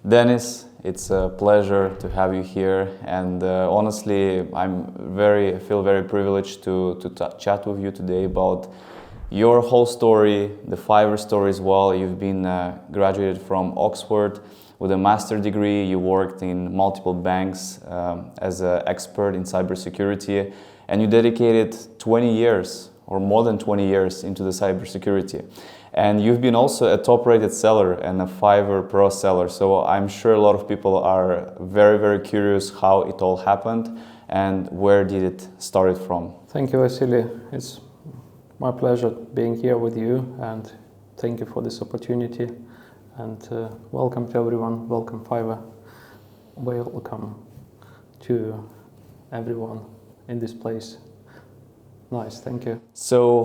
Denis, it's a pleasure to have you here, and honestly, I feel very privileged to chat with you today about your whole story, the Fiverr story as well. You've been graduated from Oxford with a master's degree. You worked in multiple banks as an expert in cybersecurity, and you dedicated 20 years or more than 20 years into the cybersecurity. And you've been also a top-rated seller and a Fiverr Pro seller. So I'm sure a lot of people are very, very curious how it all happened and where did it start from. Thank you, Vasily. It's my pleasure being here with you, and thank you for this opportunity. And welcome to everyone. Welcome, Fiverr. Welcome to everyone in this place. Nice, thank you. So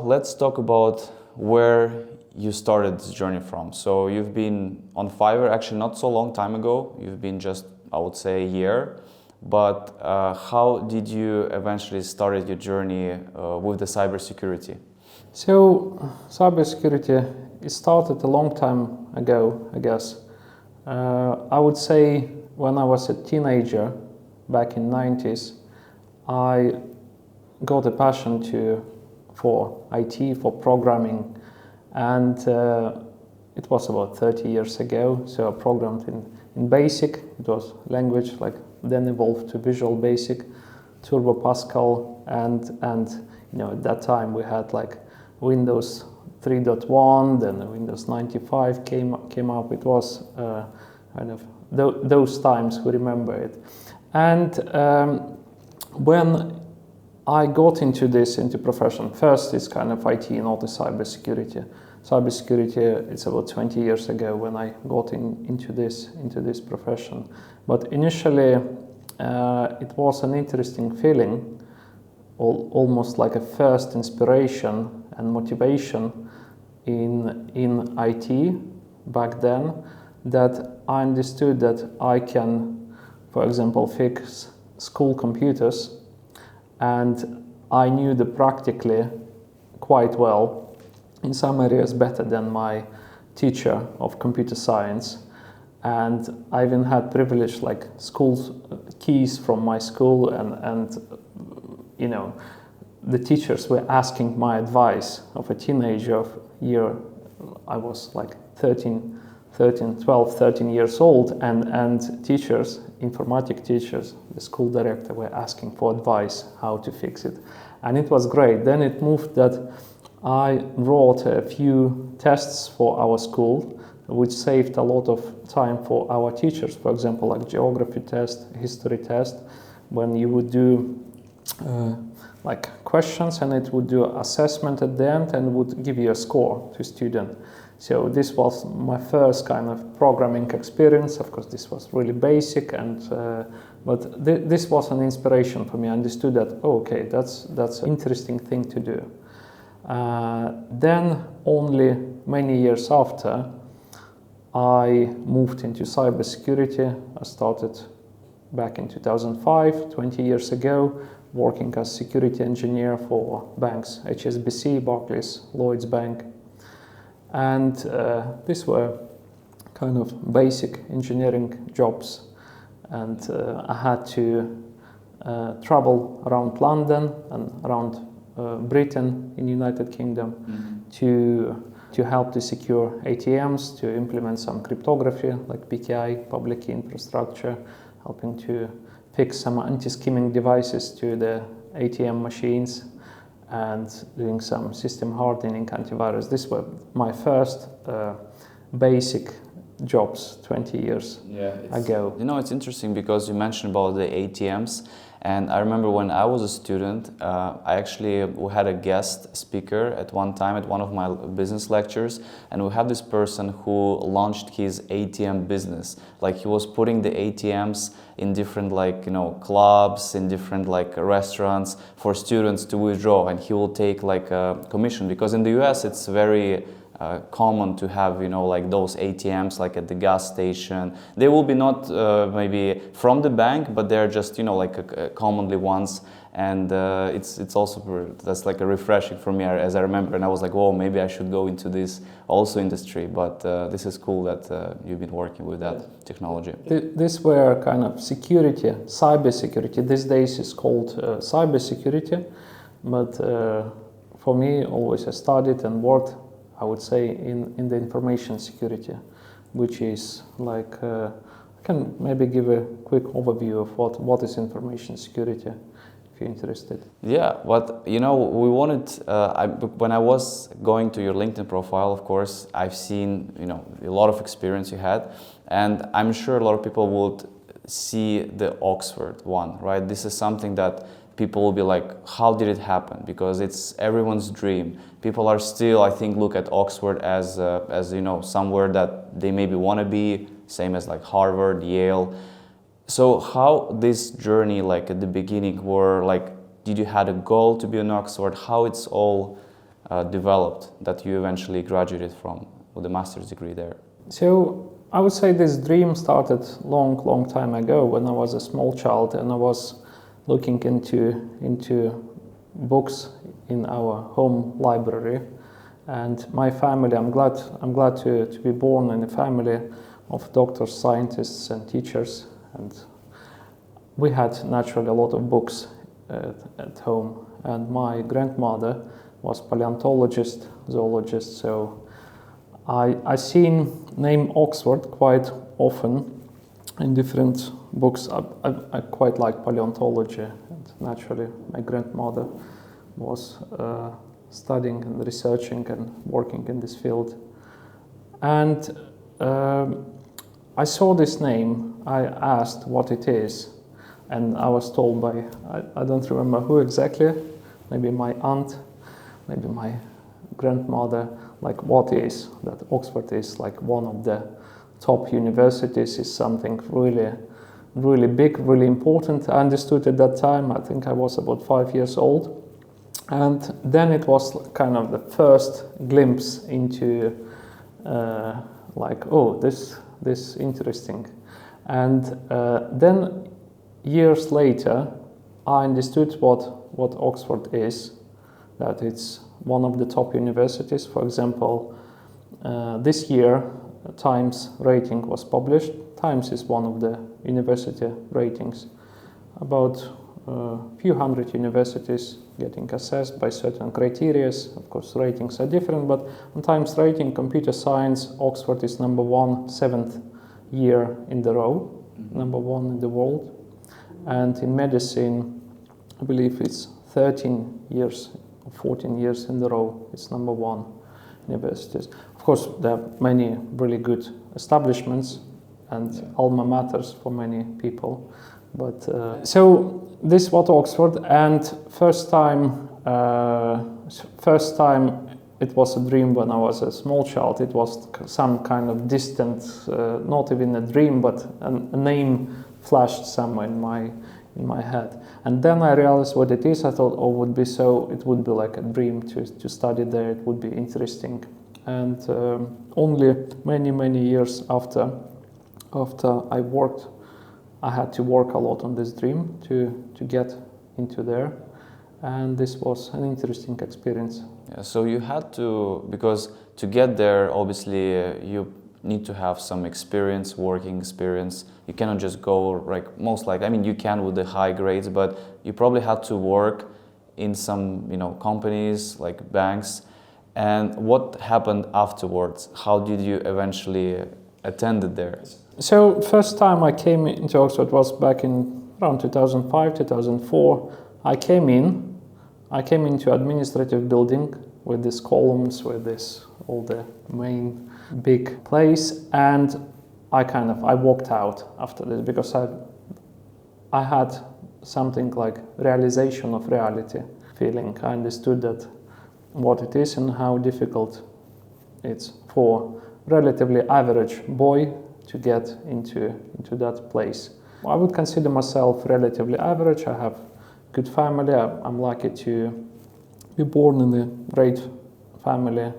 let's talk about where you started this journey from. So you've been on Fiverr actually not so long time ago. You've been just, I would say, a year. But how did you eventually start your journey with the cybersecurity? So cybersecurity, it started a long time ago, I guess. I would say when I was a teenager, back in 90s, I got a passion for IT, for programming, and it was about 30 years ago. So I programmed in BASIC. It was language, then evolved to Visual Basic, Turbo Pascal, and at that time we had Windows 3.1, then Windows 95 came up. It was those times, we remember it. And when I got into profession, first it's kind of IT and all the cybersecurity. Cybersecurity, it's about 20 years ago when I got into this profession. But initially, it was an interesting feeling, almost like a first inspiration and motivation in IT back then, that I understood that I can, for example, fix school computers. And I knew the practically quite well, in some areas better than my teacher of computer science. And I even had privilege school keys from my school, and the teachers were asking my advice of a teenager I was 12, 13 years old, and teachers, informatic teachers, the school director were asking for advice how to fix it. And it was great. Then it moved that I wrote a few tests for our school, which saved a lot of time for our teachers. For example, geography test, history test, when you would do questions, and it would do assessment at the end and would give you a score to student. So this was my first kind of programming experience. Of course, this was really basic, but this was an inspiration for me. I understood that, okay, that's an interesting thing to do. Then, only many years after, I moved into cybersecurity. I started back in 2005, 20 years ago, working as security engineer for banks, HSBC, Barclays, Lloyds Bank. And these were kind of basic engineering jobs. And I had to travel around London and around Britain in United Kingdom to help to secure ATMs, to implement some cryptography like PKI, public key infrastructure, helping to fix some anti-skimming devices to the ATM machines, and doing some system hardening, antivirus. These were my first basic jobs 20 years ago. It's interesting because you mentioned about the ATMs, and I remember when I was a student, we had a guest speaker at one time at one of my business lectures, and we had this person who launched his ATM business. He was putting the ATMs in different clubs, in different restaurants for students to withdraw, and he will take a commission, because in the US it's very common to have, like those ATMs like at the gas station. They will be not maybe from the bank, but they're just, like commonly ones. And it's also, that's like a refreshing for me as I remember, and I was like, whoa, maybe I should go into this also industry, but this is cool that you've been working with that technology. This were kind of security, cybersecurity. These days is called cybersecurity, but for me, always I studied and worked, I would say, in the information security, which is like, I can maybe give a quick overview of what is information security. Interested. Yeah, but we wanted, when I was going to your LinkedIn profile, of course, I've seen, a lot of experience you had, and I'm sure a lot of people would see the Oxford one, right? This is something that people will be like, how did it happen? Because it's everyone's dream. People are still, I think, look at Oxford as somewhere that they maybe want to be, same as like Harvard, Yale. So how this journey, like at the beginning, were like, did you had a goal to be an Oxford? How it's all developed that you eventually graduated from with a master's degree there? So I would say this dream started long time ago when I was a small child and I was looking into books in our home library. And my family, I'm glad to be born in a family of doctors, scientists, and teachers. And we had naturally a lot of books at home, and my grandmother was paleontologist, zoologist, so I seen name Oxford quite often in different books. I quite like paleontology, and naturally my grandmother was studying and researching and working in this field. And I saw this name, I asked what it is, and I was told by, I don't remember who exactly, maybe my aunt, maybe my grandmother, like what is, that Oxford is like one of the top universities, is something really big, really important. I understood at that time, I think I was about 5 years old, and then it was kind of the first glimpse into like, oh, this interesting. And then years later I understood what Oxford is, that it's one of the top universities. For example, this year Times rating was published. Times is one of the university ratings. About a few hundred universities getting assessed by certain criteria. Of course, ratings are different, but on Times rating, computer science, Oxford is number one, 7th year in the row, number one in the world. And in medicine, I believe it's 13 years, 14 years in the row, it's number one universities. Of course, there are many really good establishments and alma maters for many people. But so this was Oxford, and first time it was a dream when I was a small child. It was some kind of distant, not even a dream, but a name flashed somewhere in my head. And then I realized what it is. I thought, oh, it would be like a dream to study there. It would be interesting. And only many years after I worked, I had to work a lot on this dream to get into there. And this was an interesting experience. Yeah, so you had to, because to get there, obviously you need to have some experience, working experience. You cannot just go you can with the high grades, but you probably had to work in some, companies like banks. And what happened afterwards? How did you eventually attend it there? So first time I came into Oxford was back in around 2005, 2004. I came into administrative building with these columns, with all the main big place, and I walked out after this because I had something like realization of reality feeling. I understood that what it is and how difficult it's for relatively average boy to get into that place. I would consider myself relatively average. I have good family. I'm lucky to be born in a great family,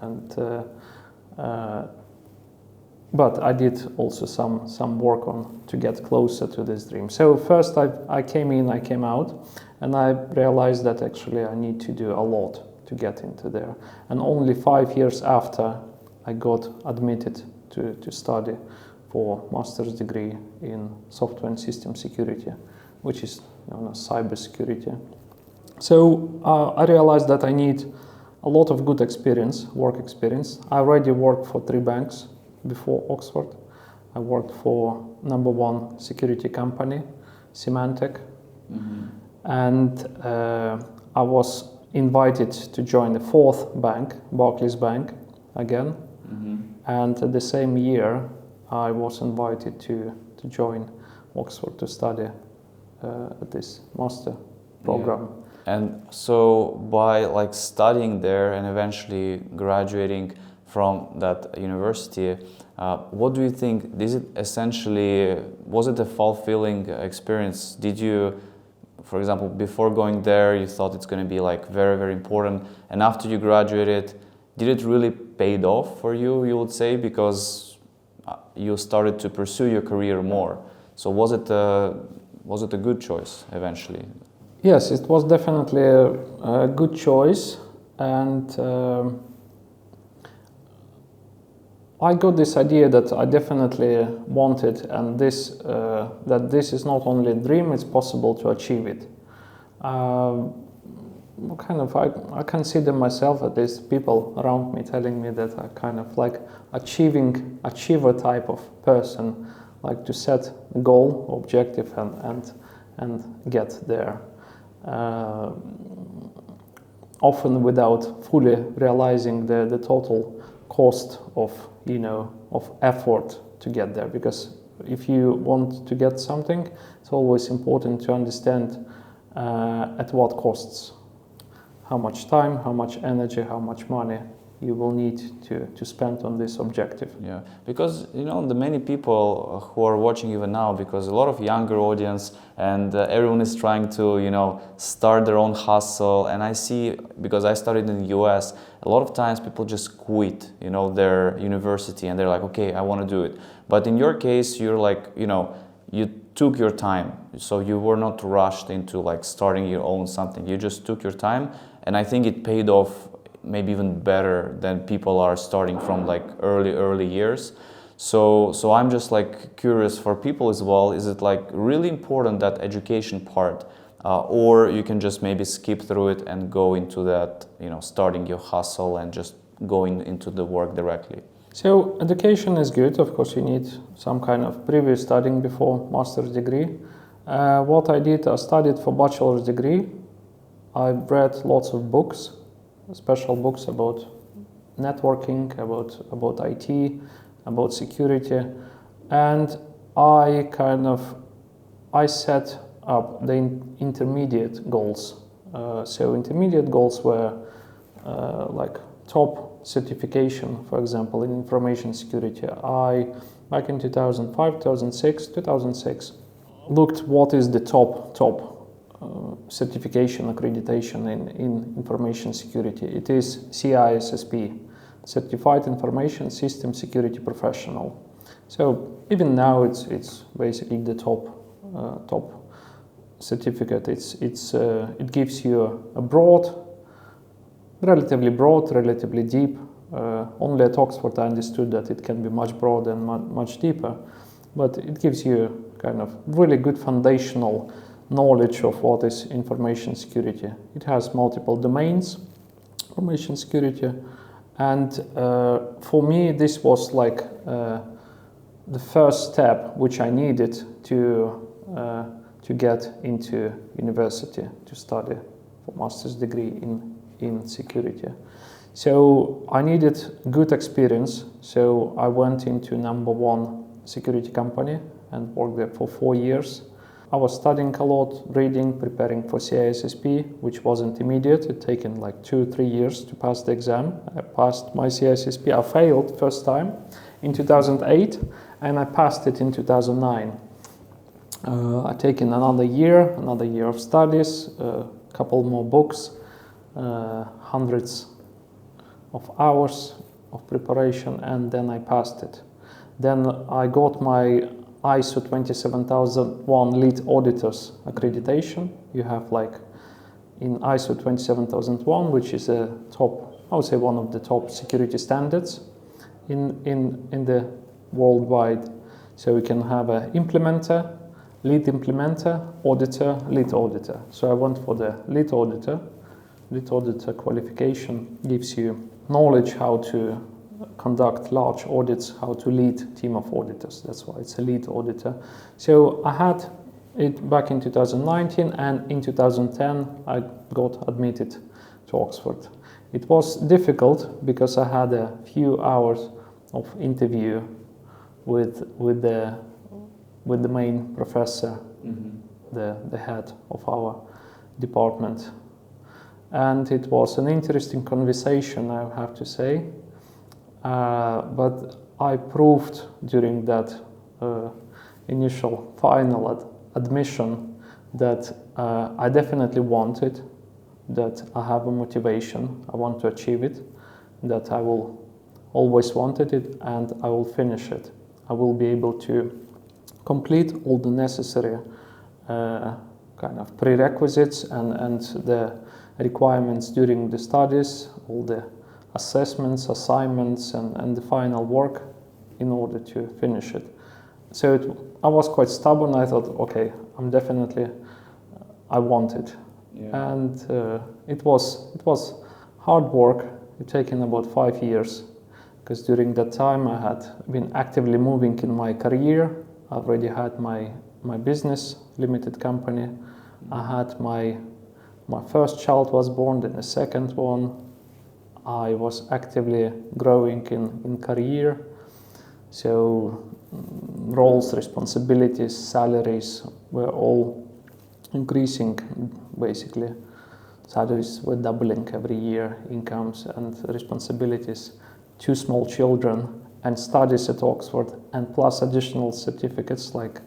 and but I did also some work on to get closer to this dream. So first I came out, and I realized that actually I need to do a lot to get into there. And only 5 years after I got admitted to study for master's degree in software and system security, which is known as cybersecurity. So I realized that I need a lot of good experience, work experience. I already worked for 3 banks before Oxford. I worked for #1 security company, Symantec, and I was invited to join the 4th bank, Barclays Bank, again. And the same year, I was invited to join Oxford to study at this master program. Yeah. And so by like studying there and eventually graduating from that university, what do you think? Was it a fulfilling experience? Did you, for example, before going there, you thought it's going to be like very, very important, and after you graduated, did it really paid off for you? You would say, because you started to pursue your career more. So was it a good choice eventually? Yes, it was definitely a good choice, and I got this idea that I definitely wanted, and that this is not only a dream; it's possible to achieve it. I consider myself, at least people around me telling me that I kind of like achiever type of person, like to set a goal, objective, and get there. Often without fully realizing the total cost of effort to get there. Because if you want to get something, it's always important to understand at what costs. How much time, how much energy, how much money you will need to spend on this objective. Yeah, because the many people who are watching even now, because a lot of younger audience and everyone is trying to start their own hustle, and I see, because I studied in the US, a lot of times people just quit their university and they're like, okay, I want to do it. But in your case, you're like, you took your time, so you were not rushed into like starting your own something. You just took your time, and I think it paid off maybe even better than people are starting from like early years. So I'm just like curious for people as well, is it like really important, that education part, or you can just maybe skip through it and go into that, starting your hustle and just going into the work directly? So education is good. Of course, you need some kind of previous studying before master's degree. What I did, I studied for bachelor's degree. I read lots of books, special books about networking, about IT, about security, and I set up the intermediate goals. So intermediate goals were like top certification, for example, in information security. Back in 2006, looked what is the top certification accreditation in information security. It is CISSP, Certified Information System Security Professional. So even now it's basically the top certificate. It gives you a relatively broad, relatively deep. Only at Oxford I understood that it can be much broader and much deeper, but it gives you kind of really good foundational knowledge of what is information security. It has multiple domains, information security, and for me this was like the first step which I needed to get into university to study for master's degree in security. So I needed good experience, so I went into #1 security company and worked there for 4 years. I was studying a lot, reading, preparing for CISSP, which wasn't immediate. It taken like 2-3 years to pass the exam. I passed my CISSP. I failed first time in 2008, and I passed it in 2009. I taken another year of studies, a couple more books, hundreds of hours of preparation, and then I passed it. Then I got my ISO 27001 lead auditors accreditation. You have like in ISO 27001, which is a top, I would say one of the top security standards in the worldwide. So we can have an implementer, lead implementer, auditor, lead auditor. So I went for the lead auditor. Lead auditor qualification gives you knowledge how to conduct large audits, how to lead a team of auditors. That's why it's a lead auditor. So I had it back in 2019, and in 2010 I got admitted to Oxford. It was difficult because I had a few hours of interview with the main professor, the head of our department. And it was an interesting conversation, I have to say. But I proved during that initial final admission that I definitely want it, that I have a motivation, I want to achieve it, that I will always wanted it, and I will finish it. I will be able to complete all the necessary kind of prerequisites and the requirements during the studies, all the assessments, assignments, and the final work in order to finish it. So I was quite stubborn. I thought, okay, I want it. Yeah. And it was hard work. It taken about 5 years, because during that time I had been actively moving in my career. I already had my business, limited company. I had my first child was born, then the second one. I was actively growing in career. So roles, responsibilities, salaries were all increasing, basically. Salaries were doubling every year, incomes and responsibilities. 2 small children and studies at Oxford, and plus additional certificates like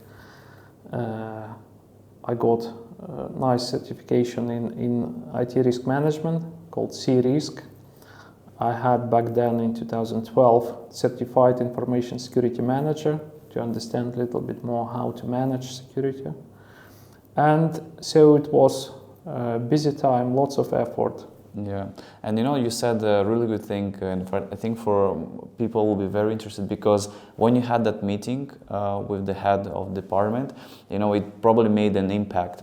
I got a nice certification in IT risk management called C-Risk. I had back then in 2012 certified information security manager to understand a little bit more how to manage security. And so it was a busy time, lots of effort. Yeah, and you said a really good thing, and I think for people will be very interested, because when you had that meeting with the head of the department, it probably made an impact.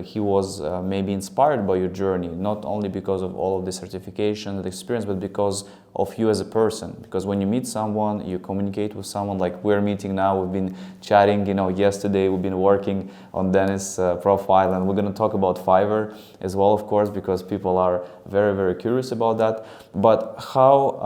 He was maybe inspired by your journey, not only because of all of the certification and experience, but because of you as a person. Because when you meet someone, you communicate with someone, like we're meeting now, we've been chatting, yesterday we've been working on Denis' profile, and we're going to talk about Fiverr as well, of course, because people are very, very curious about that. But how,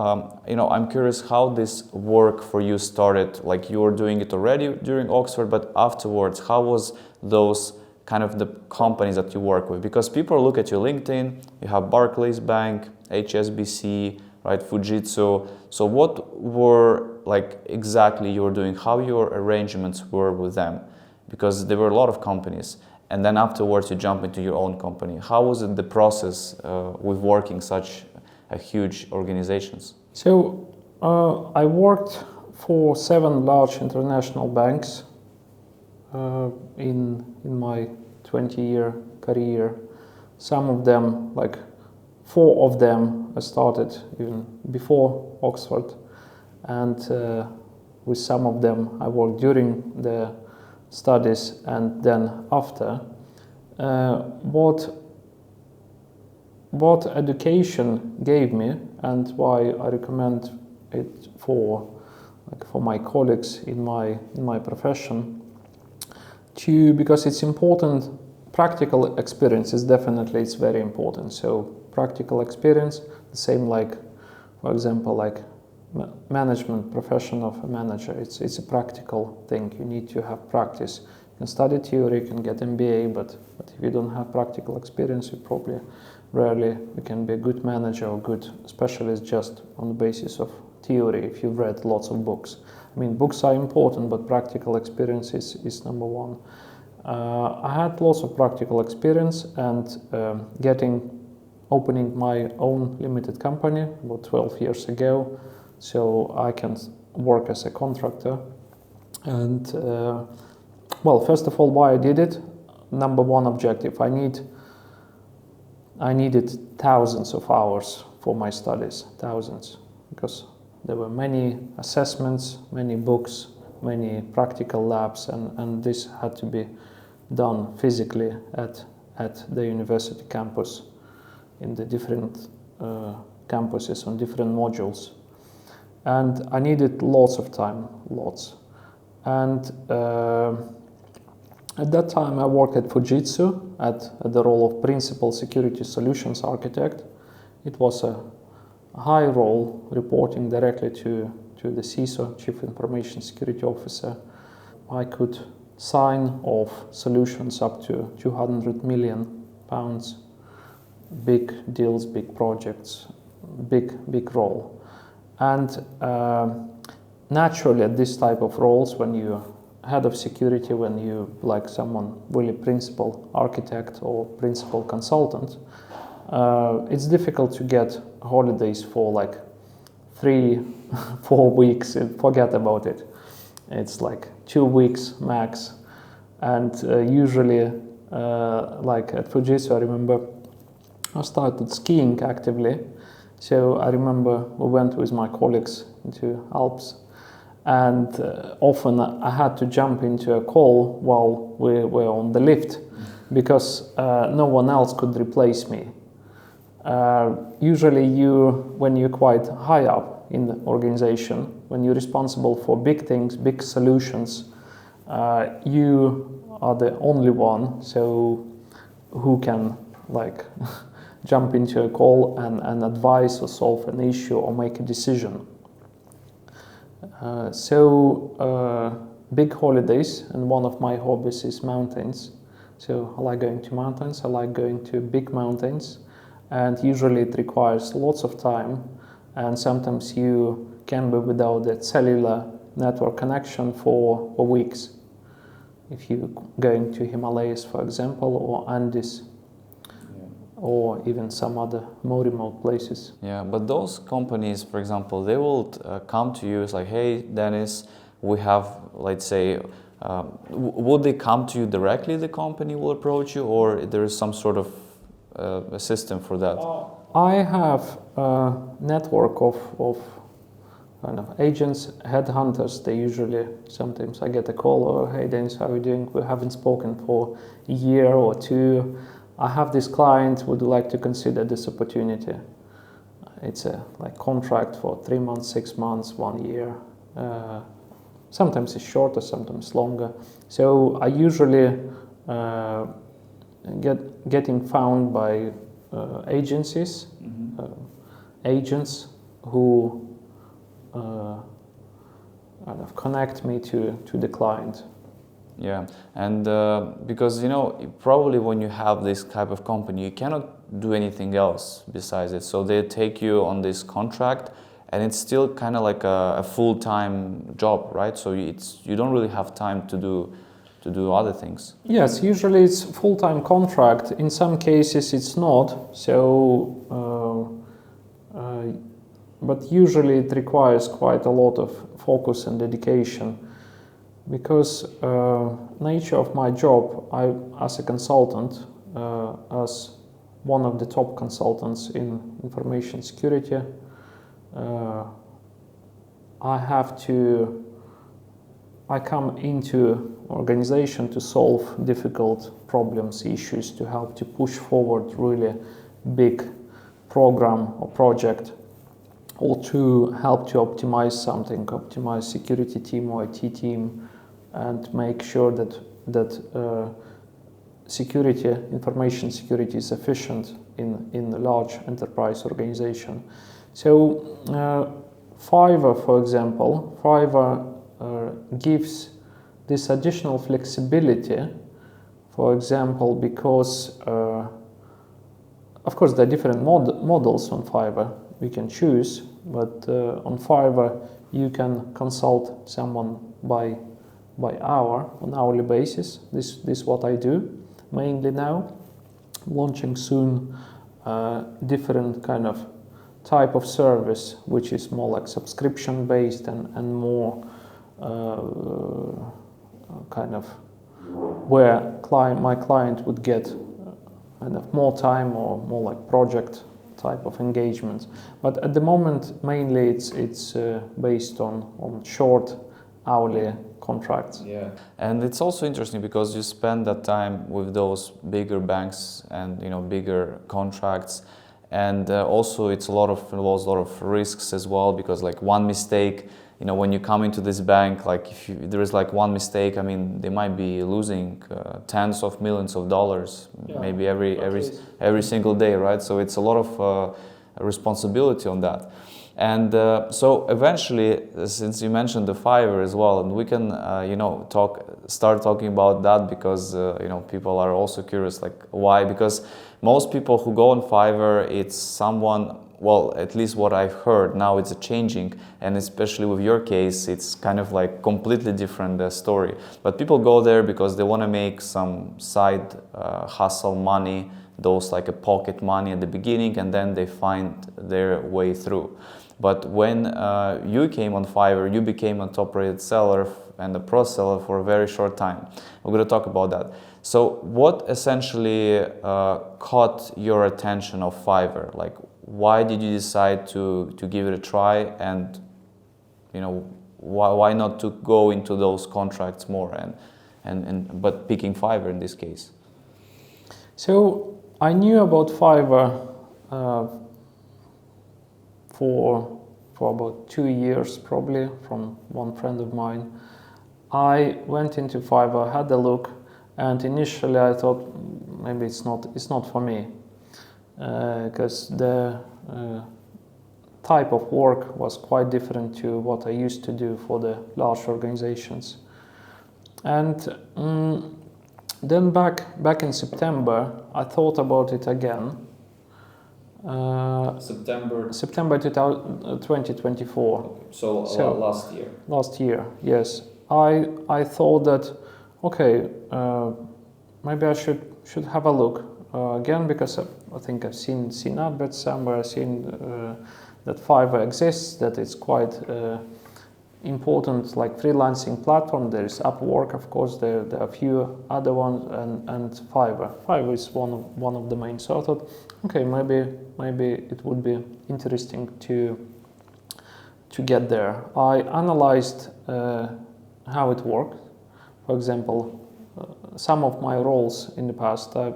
I'm curious how this work for you started. Like you were doing it already during Oxford, but afterwards, how was those kind of the companies that you work with? Because people look at your LinkedIn, you have Barclays Bank, HSBC, right, Fujitsu. So what were like exactly you were doing, how your arrangements were with them? Because there were a lot of companies, and then afterwards you jump into your own company. How was it the process with working such a huge organizations? So I worked for 7 large international banks in my 20-year career. Some of them, like 4 of them, I started even before Oxford, and with some of them I worked during the studies and then after. What education gave me, and why I recommend it for my colleagues in my profession, because it's important. Practical experience is definitely, it's very important. So practical experience, the same like, for example, like management profession of a manager. It's a practical thing. You need to have practice. You can study theory, you can get MBA, but if you don't have practical experience, you probably rarely you can be a good manager or good specialist just on the basis of theory if you've read lots of books. I mean, books are important, but practical experience is number one. I had lots of practical experience, and getting opening my own limited company about 12 years ago, so I can work as a contractor. And well, first of all, why I did it? Number one objective: I needed thousands of hours for my studies, thousands, because there were many assessments, many books, many practical labs, and this had to be done physically at the university campus, in the different campuses on different modules. And I needed lots of time, lots. And at that time I worked at Fujitsu at the role of Principal Security Solutions Architect. It was a high role, reporting directly to the CISO, Chief Information Security Officer. I could sign off solutions up to 200 million pounds, big deals, big projects, big role. And naturally at this type of roles, when you're head of security, when you like someone really principal architect or principal consultant, it's difficult to get holidays for like 3-4 weeks and forget about it. It's like 2 weeks max. And usually, like at Fujitsu, I remember I started skiing actively. So I remember we went with my colleagues into Alps, and often I had to jump into a call while we were on the lift because no one else could replace me. Usually when you're quite high up in the organization, when you're responsible for big things, big solutions, you are the only one, so who can like jump into a call and advise or solve an issue or make a decision. Big holidays, and one of my hobbies is mountains. So I like going to mountains, I like going to big mountains, and usually it requires lots of time, and sometimes you can be without that cellular network connection for weeks. If you're going to Himalayas, for example, or Andes, or even some other more remote places. Yeah, but those companies, for example, they will come to you, it's like, hey, Denis, we have, let's say, would they come to you directly, the company will approach you, or there is some sort of a system for that? I have a network of kind of agents, headhunters. They usually, sometimes I get a call, or hey Denis, how are you doing? We haven't spoken for a year or two. I have this client, would you like to consider this opportunity? It's a like contract for 3 months, 6 months, 1 year. Sometimes it's shorter, sometimes longer. So I usually getting found by agencies, agents who kind of connect me to the client. Yeah, and because probably when you have this type of company, you cannot do anything else besides it. So they take you on this contract, and it's still kind of like a full-time job, right? So you don't really have time to do other things. Yes, usually it's full-time contract. In some cases it's not. So, but usually it requires quite a lot of focus and dedication. Because nature of my job, I as a consultant, as one of the top consultants in information security, I come into organization to solve difficult problems, issues, to help to push forward really big program or project, or to help to optimize something, optimize security team or IT team, and make sure that security, information security is efficient in a large enterprise organization. So Fiverr, for example, gives this additional flexibility, for example, because of course there are different models on Fiverr we can choose, but on Fiverr you can consult someone by hour, on hourly basis. This is what I do mainly now, launching soon different kind of type of service, which is more like subscription based and more kind of where my client would get kind of more time or more like project type of engagement. But at the moment, mainly it's based on short hourly contracts. Yeah, and it's also interesting because you spend that time with those bigger banks and bigger contracts, and also it involves a lot of risks as well, because like one mistake, when you come into this bank, like if there is like one mistake, I mean, they might be losing tens of millions of dollars, maybe every single day, right? So it's a lot of responsibility on that. And so eventually, since you mentioned the Fiverr as well, and we can start talking about that, because people are also curious, like why? Because most people who go on Fiverr, it's someone, well, at least what I've heard, now it's changing, and especially with your case, it's kind of like completely different story. But people go there because they want to make some side hustle money, those like a pocket money at the beginning, and then they find their way through. But when you came on Fiverr, you became a top-rated seller and a pro seller for a very short time. We're going to talk about that. So what essentially caught your attention of Fiverr? Like, why did you decide to give it a try, and why not to go into those contracts more but picking Fiverr in this case? So I knew about Fiverr for about 2 years, probably, from one friend of mine. I went into Fiverr, had a look, and initially I thought maybe it's not for me, because the type of work was quite different to what I used to do for the large organizations. And then back in September, I thought about it again. September 2024. So last year. Last year, yes. I thought that, okay, maybe I should have a look again, because I think I've seen adverts somewhere. I've seen that Fiverr exists, that it's quite important, like freelancing platform. There is Upwork, of course. There are a few other ones, and Fiverr. Fiverr is one of the main. So I thought, okay, maybe it would be interesting to get there. I analyzed how it worked. For example, some of my roles in the past, I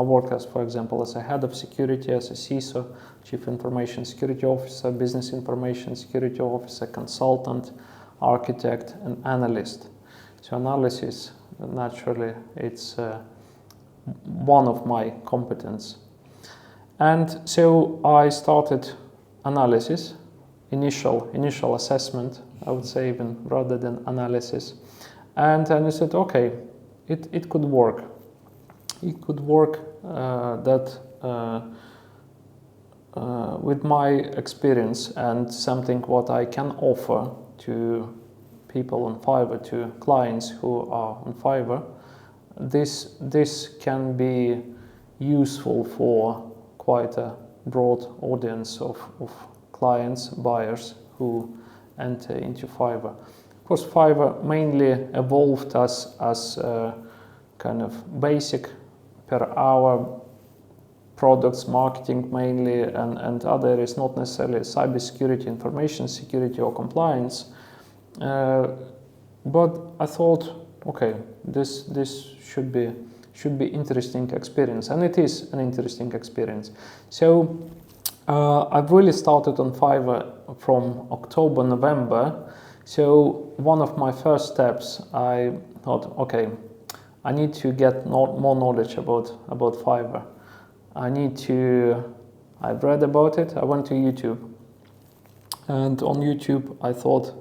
worked as, for example, as a head of security, as a CISO, Chief Information Security Officer, Business Information Security Officer, consultant, architect, and analyst. So analysis, naturally, it's one of my competence. And so I started analysis, initial assessment, I would say, even rather than analysis. And then I said, okay, it could work. It could work with my experience and something what I can offer to people on Fiverr, to clients who are on Fiverr. This can be useful for quite a broad audience of clients, buyers who enter into Fiverr. Of course, Fiverr mainly evolved as kind of basic per hour products, marketing mainly, and other areas, not necessarily cybersecurity, information security, or compliance. But I thought, okay, this should be interesting experience, and it is an interesting experience. So I've really started on Fiverr from October, November. So one of my first steps, I thought, okay, I need to get more knowledge about Fiverr. I've read about it. I went to YouTube, and on YouTube I thought,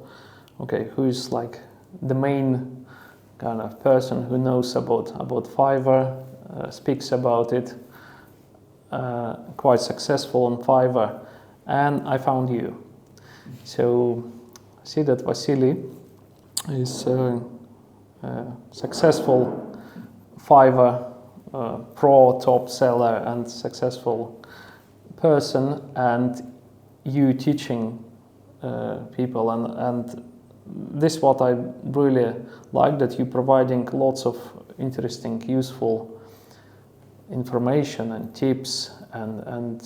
okay, who's like the main kind of person who knows about Fiverr, speaks about it, quite successful on Fiverr, and I found you. So I see that Vasily is a successful Fiverr pro top seller and successful person and you teaching people, and this is what I really like, that you providing lots of interesting, useful information and tips and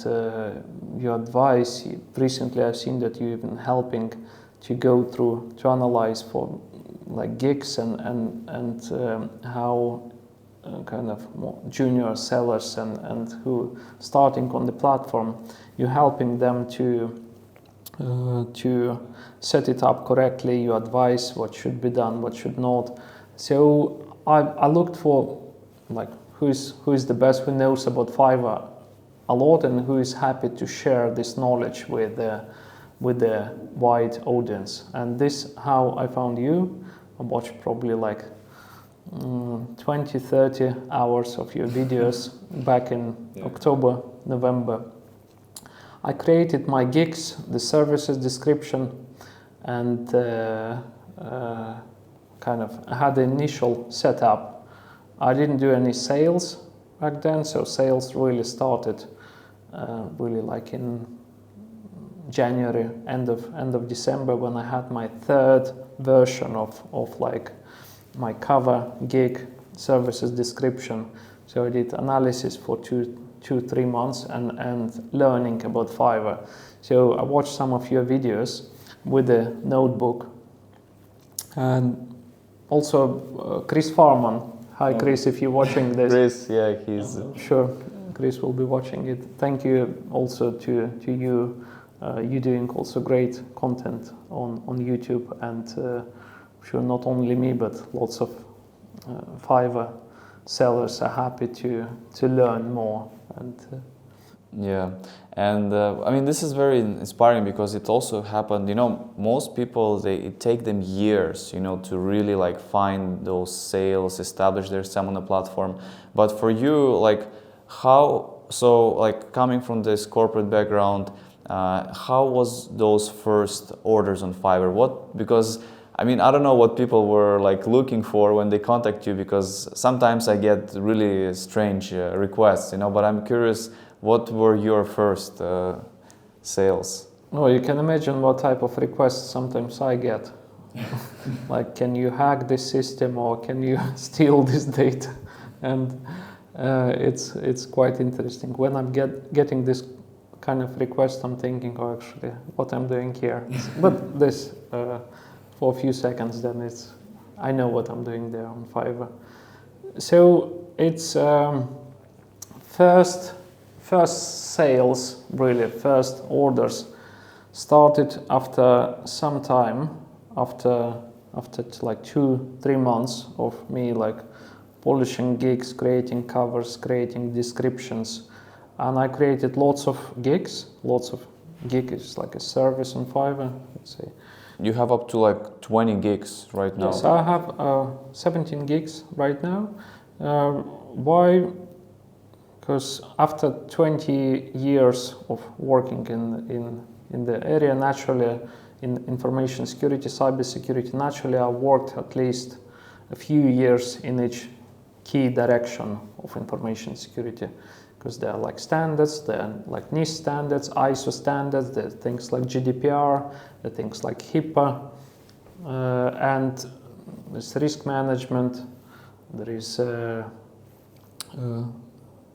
your advice. Recently I've seen that you've been helping to go through, to analyze for like gigs and how kind of more junior sellers and who starting on the platform, you're helping them to set it up correctly. You advise what should be done, what should not. So I looked for like who is the best, who knows about Fiverr a lot and who is happy to share this knowledge with the wide audience. And this how I found you. I watched probably like 20-30 hours of your videos back in October, November. I created my gigs, the services description, and kind of had the initial setup. I didn't do any sales back then, so sales really started really like in January, end of December, when I had my third version of like my cover gig services description. So I did analysis for 2-3 months and learning about Fiverr. So I watched some of your videos with a notebook. And also Chris Farman. Hi Chris, if you're watching this. Chris, yeah, he's... Sure, Chris will be watching it. Thank you also to you. You're doing also great content on YouTube, and sure not only me, but lots of Fiverr sellers are happy to learn more. And yeah, and I mean, this is very inspiring because it also happened, you know, most people, it take them years, you know, to really like find those sales, establish their SAM on the platform. But for you, like like coming from this corporate background, how was those first orders on Fiverr? Because I mean, I don't know what people were like looking for when they contact you, because sometimes I get really strange requests, you know, but I'm curious, what were your first sales? Oh, you can imagine what type of requests sometimes I get. Like, can you hack this system, or can you steal this data? And it's quite interesting. When I'm getting this kind of request, I'm thinking, oh, actually, what I'm doing here. But this, for a few seconds, then I know what I'm doing there on Fiverr. So it's first sales, really, first orders started after some time, after like 2-3 months of me like polishing gigs, creating covers, creating descriptions. And I created lots of gigs. Gig is like a service on Fiverr, let's say. You have up to like 20 gigs right now. Yes, I have 17 gigs right now. Why? Because after 20 years of working in the area, naturally, in information security, cybersecurity, naturally I worked at least a few years in each key direction of information security. Because there are like standards, there are like NIST standards, ISO standards, there are things like GDPR, there are things like HIPAA, and there's risk management, there is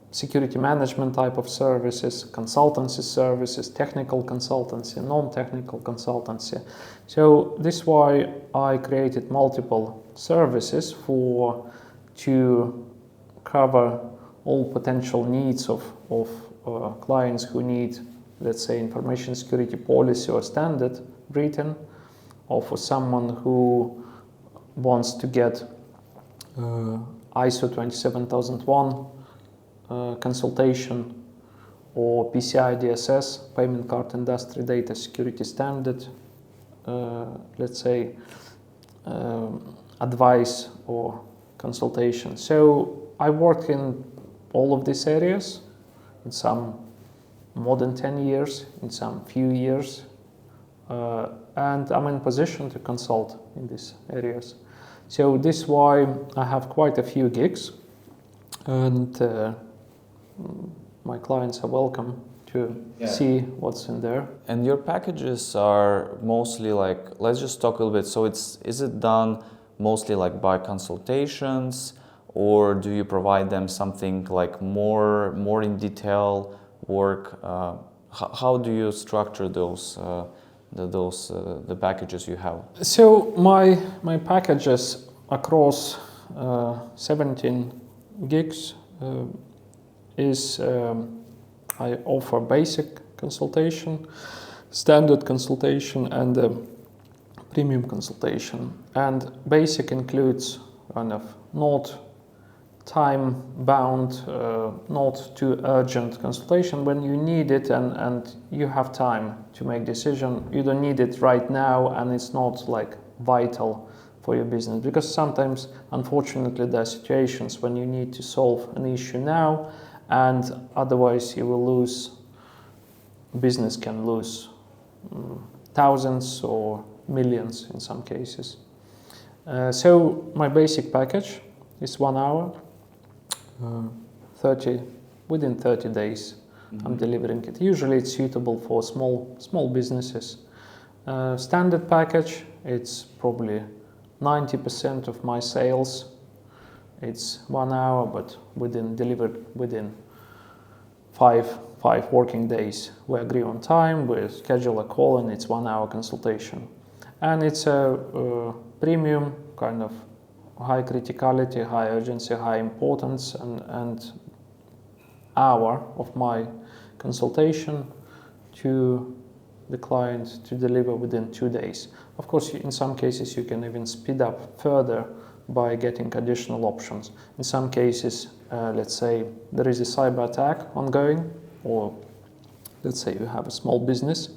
security management type of services, consultancy services, technical consultancy, non-technical consultancy. So this is why I created multiple services to cover all potential needs of clients who need, let's say, information security policy or standard written, or for someone who wants to get ISO 27001 consultation, or PCI DSS, payment card industry data security standard, let's say, advice or consultation. So I work in all of these areas, in some more than 10 years, in some few years, and I'm in position to consult in these areas. So this is why I have quite a few gigs, and my clients are welcome to see what's in there. And your packages are mostly like, let's just talk a little bit. So is it done mostly like by consultations, or do you provide them something like more in detail work? How do you structure the packages you have? So my packages across 17 gigs is I offer basic consultation, standard consultation, and premium consultation. And basic includes kind of not time-bound, not too urgent consultation when you need it and you have time to make decision. You don't need it right now, and it's not like vital for your business, because sometimes, unfortunately, there are situations when you need to solve an issue now, and otherwise you will lose, business can lose thousands or millions in some cases. So my basic package is 1 hour, within 30 days. I'm delivering it. Usually it's suitable for small businesses. Standard package, it's probably 90% of my sales. It's 1 hour, but delivered within five working days. We agree on time, we schedule a call, and it's 1 hour consultation. And it's a premium, kind of high criticality, high urgency, high importance, and hour of my consultation to the client to deliver within 2 days. Of course, in some cases you can even speed up further by getting additional options. In some cases, let's say there is a cyber attack ongoing, or let's say you have a small business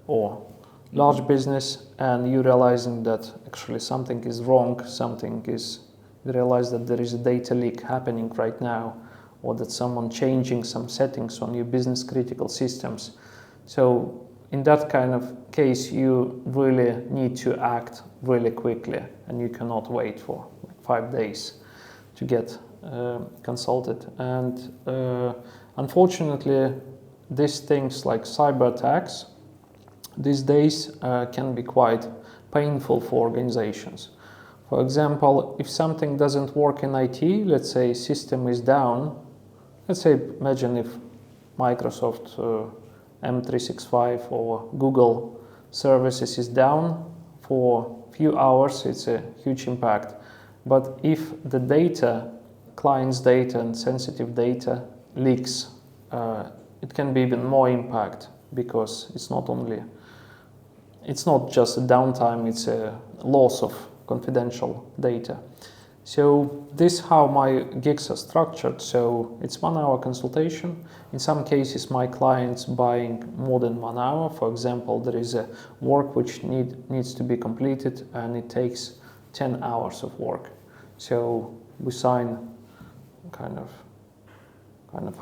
or large business, and you're realizing that actually something is wrong, you realize that there is a data leak happening right now, or that someone changing some settings on your business critical systems. So in that kind of case, you really need to act really quickly, and you cannot wait for 5 days to get consulted. And unfortunately, these things like cyber attacks these days can be quite painful for organizations. For example, if something doesn't work in IT, let's say system is down, let's say imagine if Microsoft M365 or Google services is down for a few hours, it's a huge impact. But if the data, client's data and sensitive data leaks, it can be even more impact, because it's not just a downtime, it's a loss of confidential data. So this is how my gigs are structured. So it's 1 hour consultation. In some cases, my clients buying more than 1 hour. For example, there is a work which needs to be completed, and it takes 10 hours of work. So we sign kind of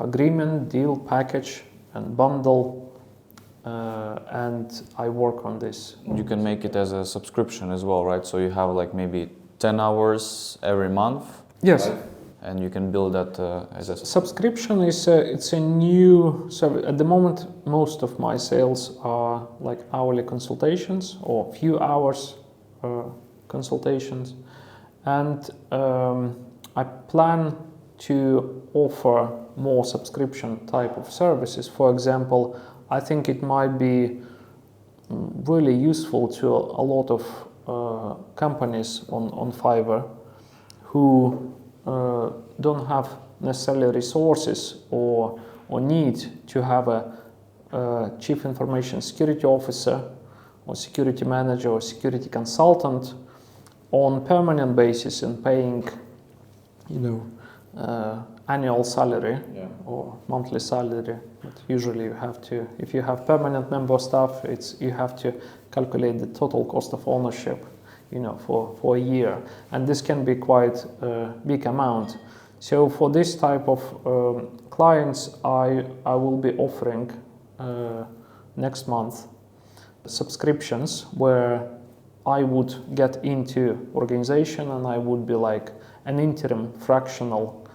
agreement, deal, package, and bundle, and I work on this. You can make it as a subscription as well, right? So you have like maybe 10 hours every month. Yes. Right? And you can build that as a subscription. It's a new service. At the moment, most of my sales are like hourly consultations or few hours consultations, and I plan to offer more subscription type of services. For example, I think it might be really useful to a lot of companies on Fiverr who don't have necessarily resources or need to have a chief information security officer or security manager or security consultant on permanent basis and paying, annual salary or monthly salary. But usually you have to, if you have permanent member staff, you have to calculate the total cost of ownership, for a year, and this can be quite a big amount. So for this type of clients, I will be offering next month subscriptions where I would get into organization and I would be like an interim fractional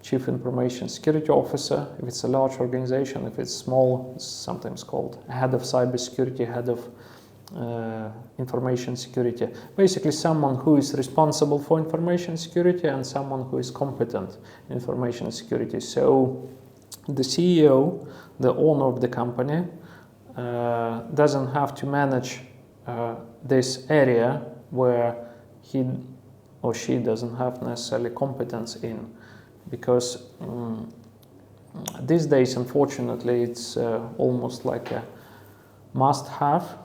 Chief Information Security Officer. If it's a large organization, if it's small, it's sometimes called Head of Cybersecurity, Head of Information Security. Basically, someone who is responsible for information security and someone who is competent in information security. So the CEO, the owner of the company, doesn't have to manage this area where he or she doesn't have necessarily competence in, because these days, unfortunately, it's almost like a must-have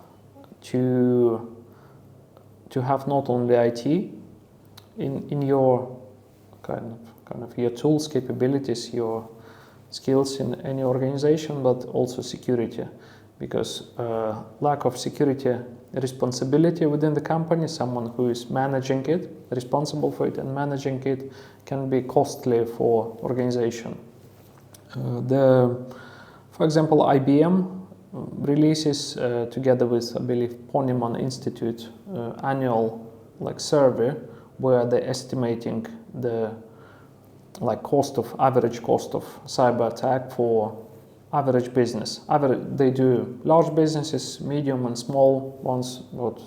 to have not only IT in your kind of your tools, capabilities, your skills in any organization, but also security, because lack of security responsibility within the company, someone who is managing it, responsible for it and managing it, can be costly for organization. For example, IBM releases together with, I believe, Ponemon Institute annual survey where they're estimating the average cost of cyber attack for average business. They do large businesses, medium and small ones, about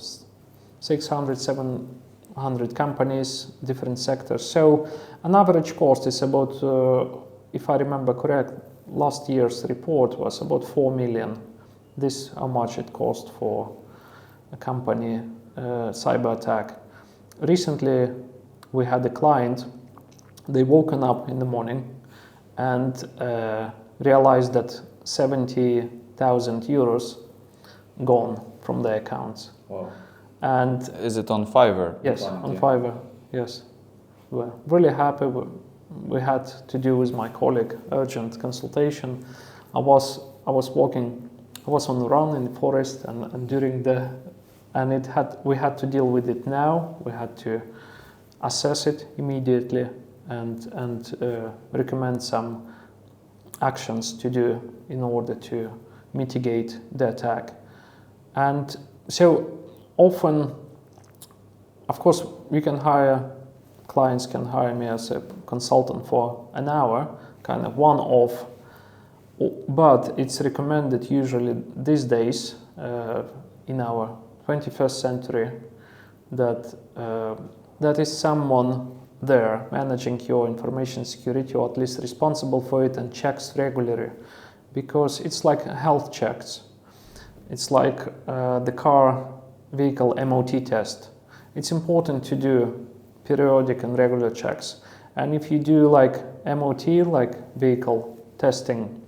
600, 700 companies, different sectors. So an average cost is about, if I remember correct, last year's report was about 4 million. This is how much it cost for a company cyber attack. Recently, we had a client. They woken up in the morning and realized that 70,000 euros gone from their accounts. Wow. And is it on Fiverr? Yes, on Fiverr. Yes, we're really happy. We had to do with my colleague urgent consultation. I was walking. I was on the run in the forest, and we had to deal with it now. We had to assess it immediately and recommend some actions to do in order to mitigate the attack. And so often, of course, clients can hire me as a consultant for an hour, kind of one-off. But it's recommended usually these days in our 21st century that is someone there managing your information security, or at least responsible for it, and checks regularly, because it's like health checks. It's like the car vehicle MOT test. It's important to do periodic and regular checks. And if you do MOT, vehicle testing,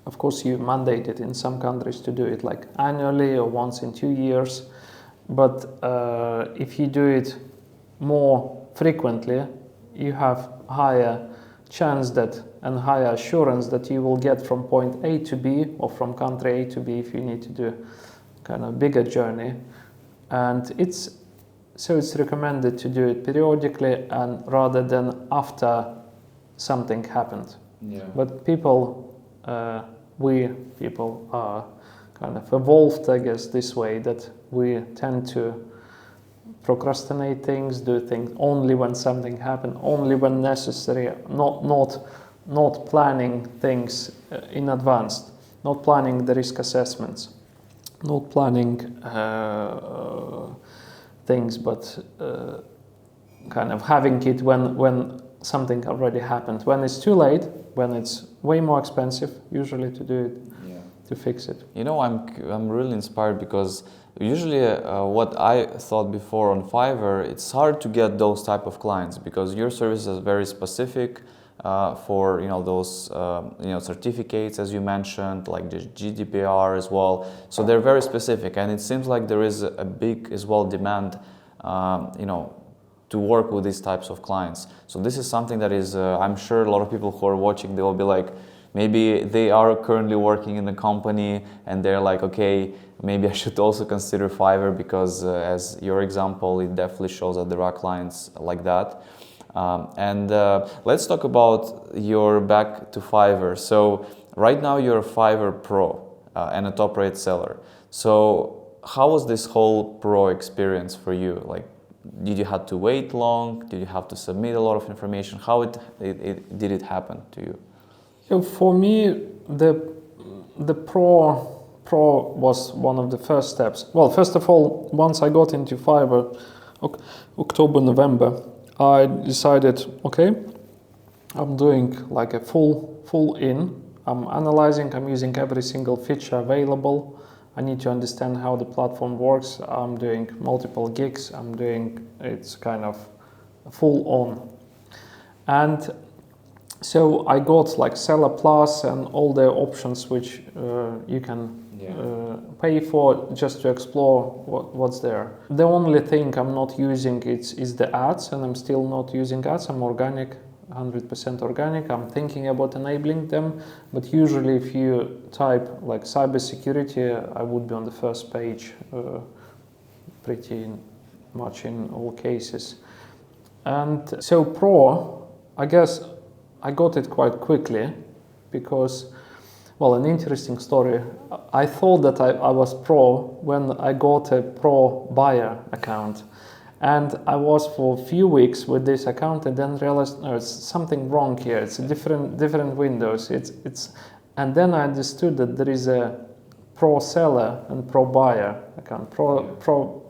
of course, you mandate it in some countries to do it annually or once in 2 years. But if you do it more frequently, you have higher chance and higher assurance that you will get from point A to B, or from country A to B if you need to do kind of bigger journey. And it's recommended to do it periodically and rather than after something happened. Yeah. But we people are kind of evolved, I guess, this way, that we tend to procrastinate things, do things only when something happens, only when necessary, not planning things in advance, not planning the risk assessments, not planning things, but kind of having it when something already happened, when it's too late, when it's way more expensive usually to do it, to fix it. I'm really inspired, because usually what I thought before on Fiverr, it's hard to get those type of clients, because your service is very specific for those certificates, as you mentioned, like the GDPR as well. So they're very specific, and it seems like there is a big as well demand to work with these types of clients. So this is something that is, I'm sure a lot of people who are watching, they will be like, maybe they are currently working in a company and they're like, okay, maybe I should also consider Fiverr, because as your example, it definitely shows that there are clients like that. Let's talk about your back to Fiverr. So right now you're a Fiverr Pro and a top rate seller. So how was this whole pro experience for you? did you have to wait long? Did you have to submit a lot of information? How did it happen to you? So for me, the pro was one of the first steps. Well, first of all, once I got into Fiverr, October, November, I decided, okay, I'm doing like a full in. I'm analyzing, I'm using every single feature available. I need to understand how the platform works. I'm doing multiple gigs. It's kind of full on. And so I got like Seller Plus and all the options which you can pay for just to explore what's there. The only thing I'm not using is the ads, and I'm still not using ads. I'm organic, 100% organic. I'm thinking about enabling them, but usually if you type like cybersecurity, I would be on the first page pretty much in all cases. And so Pro, I guess I got it quite quickly because, well, an interesting story. I thought that I was Pro when I got a Pro buyer account. And I was for a few weeks with this account and then realized, no, it's something wrong here. It's a different windows. And then I understood that there is a Pro seller and Pro buyer account. Pro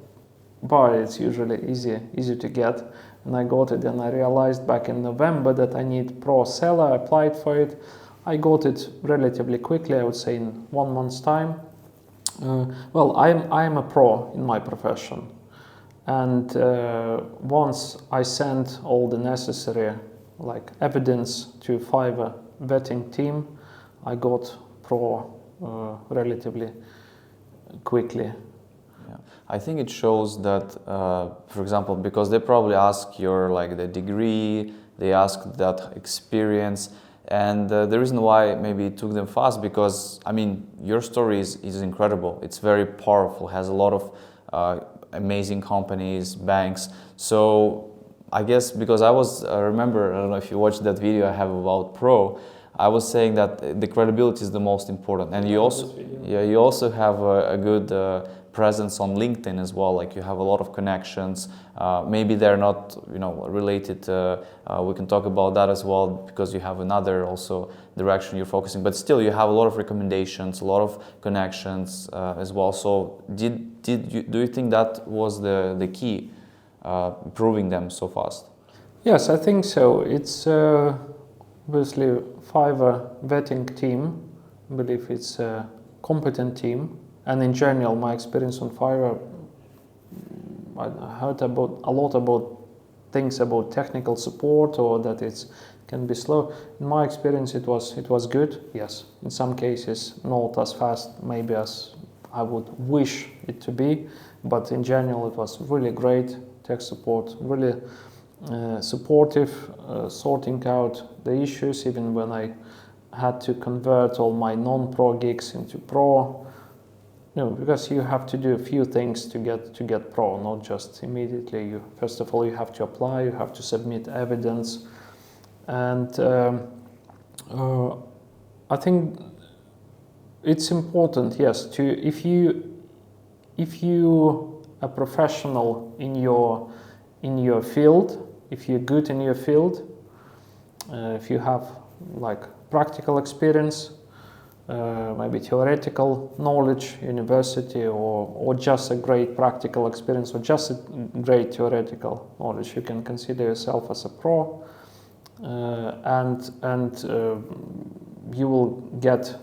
buyer is usually easy to get. And I got it, and I realized back in November that I need Pro seller. I applied for it. I got it relatively quickly, I would say in 1 month's time. Well, I'm a Pro in my profession. And once I sent all the necessary like evidence to Fiverr vetting team, I got Pro relatively quickly. Yeah. I think it shows that, for example, because they probably ask your like the degree, they ask that experience, and the reason why maybe it took them fast, because I mean your story is incredible. It's very powerful, has a lot of amazing companies, banks. So I guess because I remember, I don't know if you watched that video I have about Pro, I was saying that the credibility is the most important, and you also have a good presence on LinkedIn as well. Like you have a lot of connections. Maybe they're not related. We can talk about that as well because you have another also direction you're focusing. But still, you have a lot of recommendations, a lot of connections as well. So do you think that was the key, proving them so fast? Yes, I think so. It's obviously Fiverr vetting team. I believe it's a competent team. And in general, my experience on Fiverr, I heard a lot about things about technical support or that it can be slow. In my experience, it was good. Yes, in some cases, not as fast maybe as I would wish it to be, but in general, it was really great tech support, really supportive, sorting out the issues, even when I had to convert all my non-pro gigs into pro. Because you have to do a few things to get pro, not just immediately. First of all, you have to apply, you have to submit evidence, and I think it's important, yes, if you a professional in your field, if you're good in your field, if you have like practical experience. Maybe theoretical knowledge, university, or just a great practical experience, or just a great theoretical knowledge, you can consider yourself as a pro, and you will get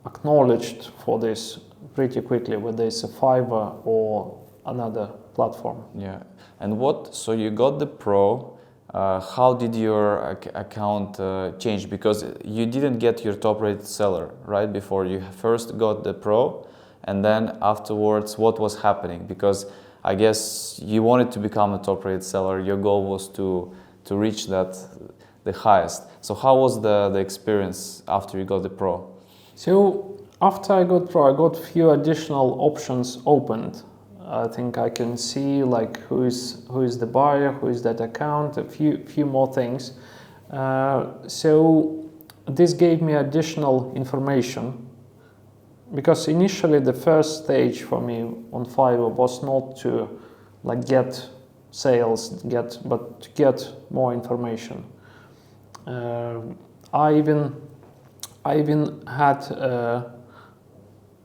acknowledged for this pretty quickly, whether it's a Fiverr or another platform. Yeah, and so you got the pro. How did your account change? Because you didn't get your top-rated seller, right? Before you first got the pro, and then afterwards, what was happening? Because I guess you wanted to become a top-rated seller. Your goal was to reach the highest. So how was the experience after you got the pro? So after I got pro, I got a few additional options opened. I think I can see like who is the buyer, who is that account, a few more things. So this gave me additional information, because initially the first stage for me on Fiverr was not to like get sales, but to get more information. I even had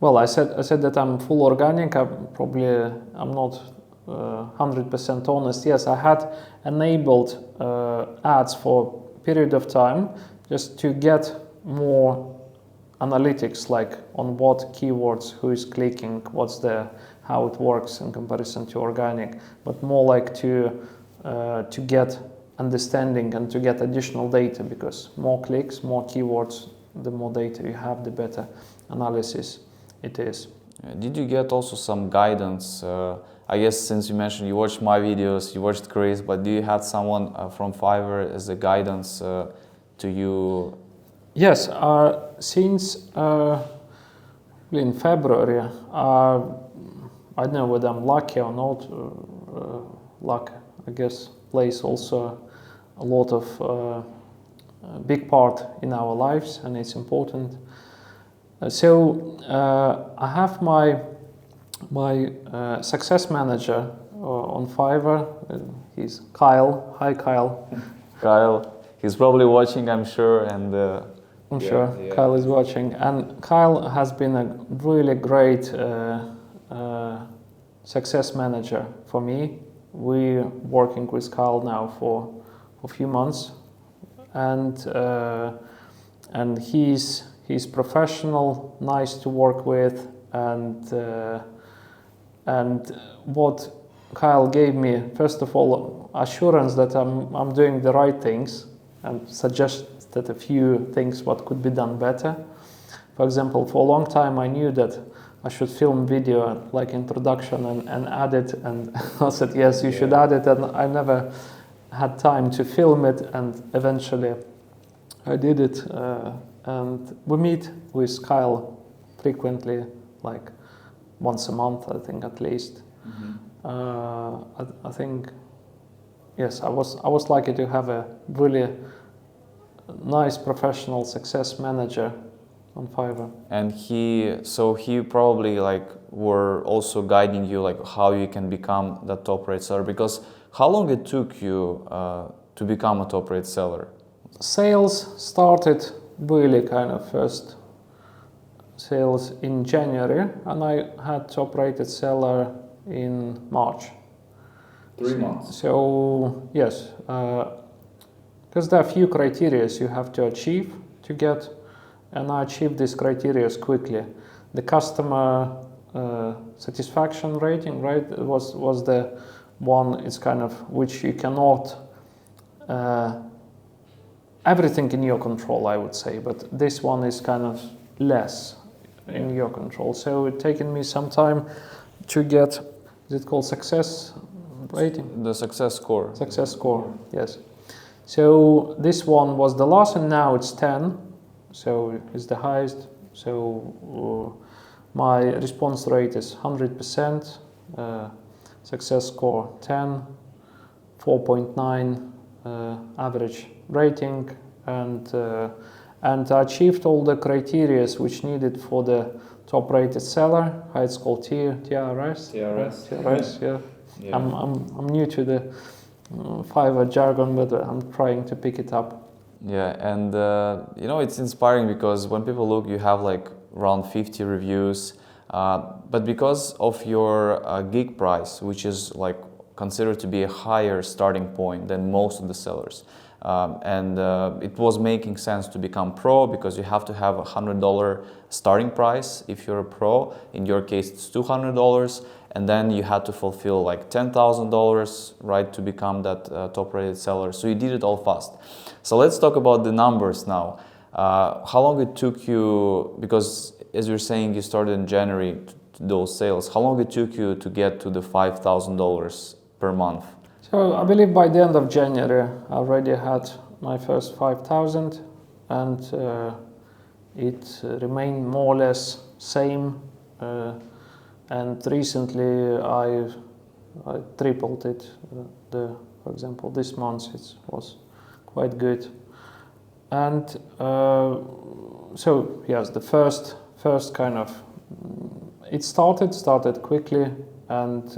I said that I'm full organic. I'm not 100% honest. Yes, I had enabled ads for a period of time just to get more analytics, like on what keywords, who is clicking, how it works in comparison to organic, but more like to get understanding and to get additional data, because more clicks, more keywords, the more data you have, the better analysis it is. Did you get also some guidance? I guess since you mentioned you watched my videos, you watched Chris, but do you have someone from Fiverr as a guidance to you? Yes, since in February, I don't know whether I'm lucky or not. Luck, I guess, plays also a lot of big part in our lives, and it's important. So I have my success manager on Fiverr. He's Kyle. Hi, Kyle. Kyle, he's probably watching, I'm sure, and I'm sure Kyle is watching. And Kyle has been a really great success manager for me. We're working with Kyle now for a few months, and he's professional, nice to work with, and what Kyle gave me, first of all, assurance that I'm doing the right things, and suggested a few things what could be done better. For example, for a long time I knew that I should film video like introduction and add it, and I said yes, you should add it, and I never had time to film it, and eventually I did it. And we meet with Kyle frequently, like once a month, I think, at least. I think, yes, I was lucky to have a really nice professional success manager on Fiverr. And he probably like were also guiding you like how you can become the top rate seller, because how long it took you to become a top rate seller? Sales started really kind of first sales in January, and I had top rated seller in March. 3 months. So yes, because there are a few criteria you have to achieve to get, and I achieved these criteria quickly. The customer satisfaction rating, right, was the one. It's kind of which you cannot. Everything in your control, I would say, but this one is kind of less in your control. So it's taken me some time to get, is it called success rating? The success score. Success score, yes. So this one was the last, and now it's 10, so it's the highest. So my response rate is 100%, success score 10, 4.9 average rating, and I achieved all the criteria which needed for the top rated seller. It's called TRS. TRS, yeah. I'm new to the Fiverr jargon, but I'm trying to pick it up. Yeah, and it's inspiring because when people look, you have like around 50 reviews, but because of your gig price, which is like considered to be a higher starting point than most of the sellers. And it was making sense to become pro because you have to have $100 starting price if you're a pro. In your case, it's $200, and then you had to fulfill like $10,000, right, to become that top-rated seller. So you did it all fast. So let's talk about the numbers now. How long it took you, because as you're saying, you started in January, those sales. How long it took you to get to the $5,000 per month? So I believe by the end of January I already had my first 5,000, and it remained more or less same. And recently I tripled it. For example, this month it was quite good. And so yes, the first kind of it started quickly, and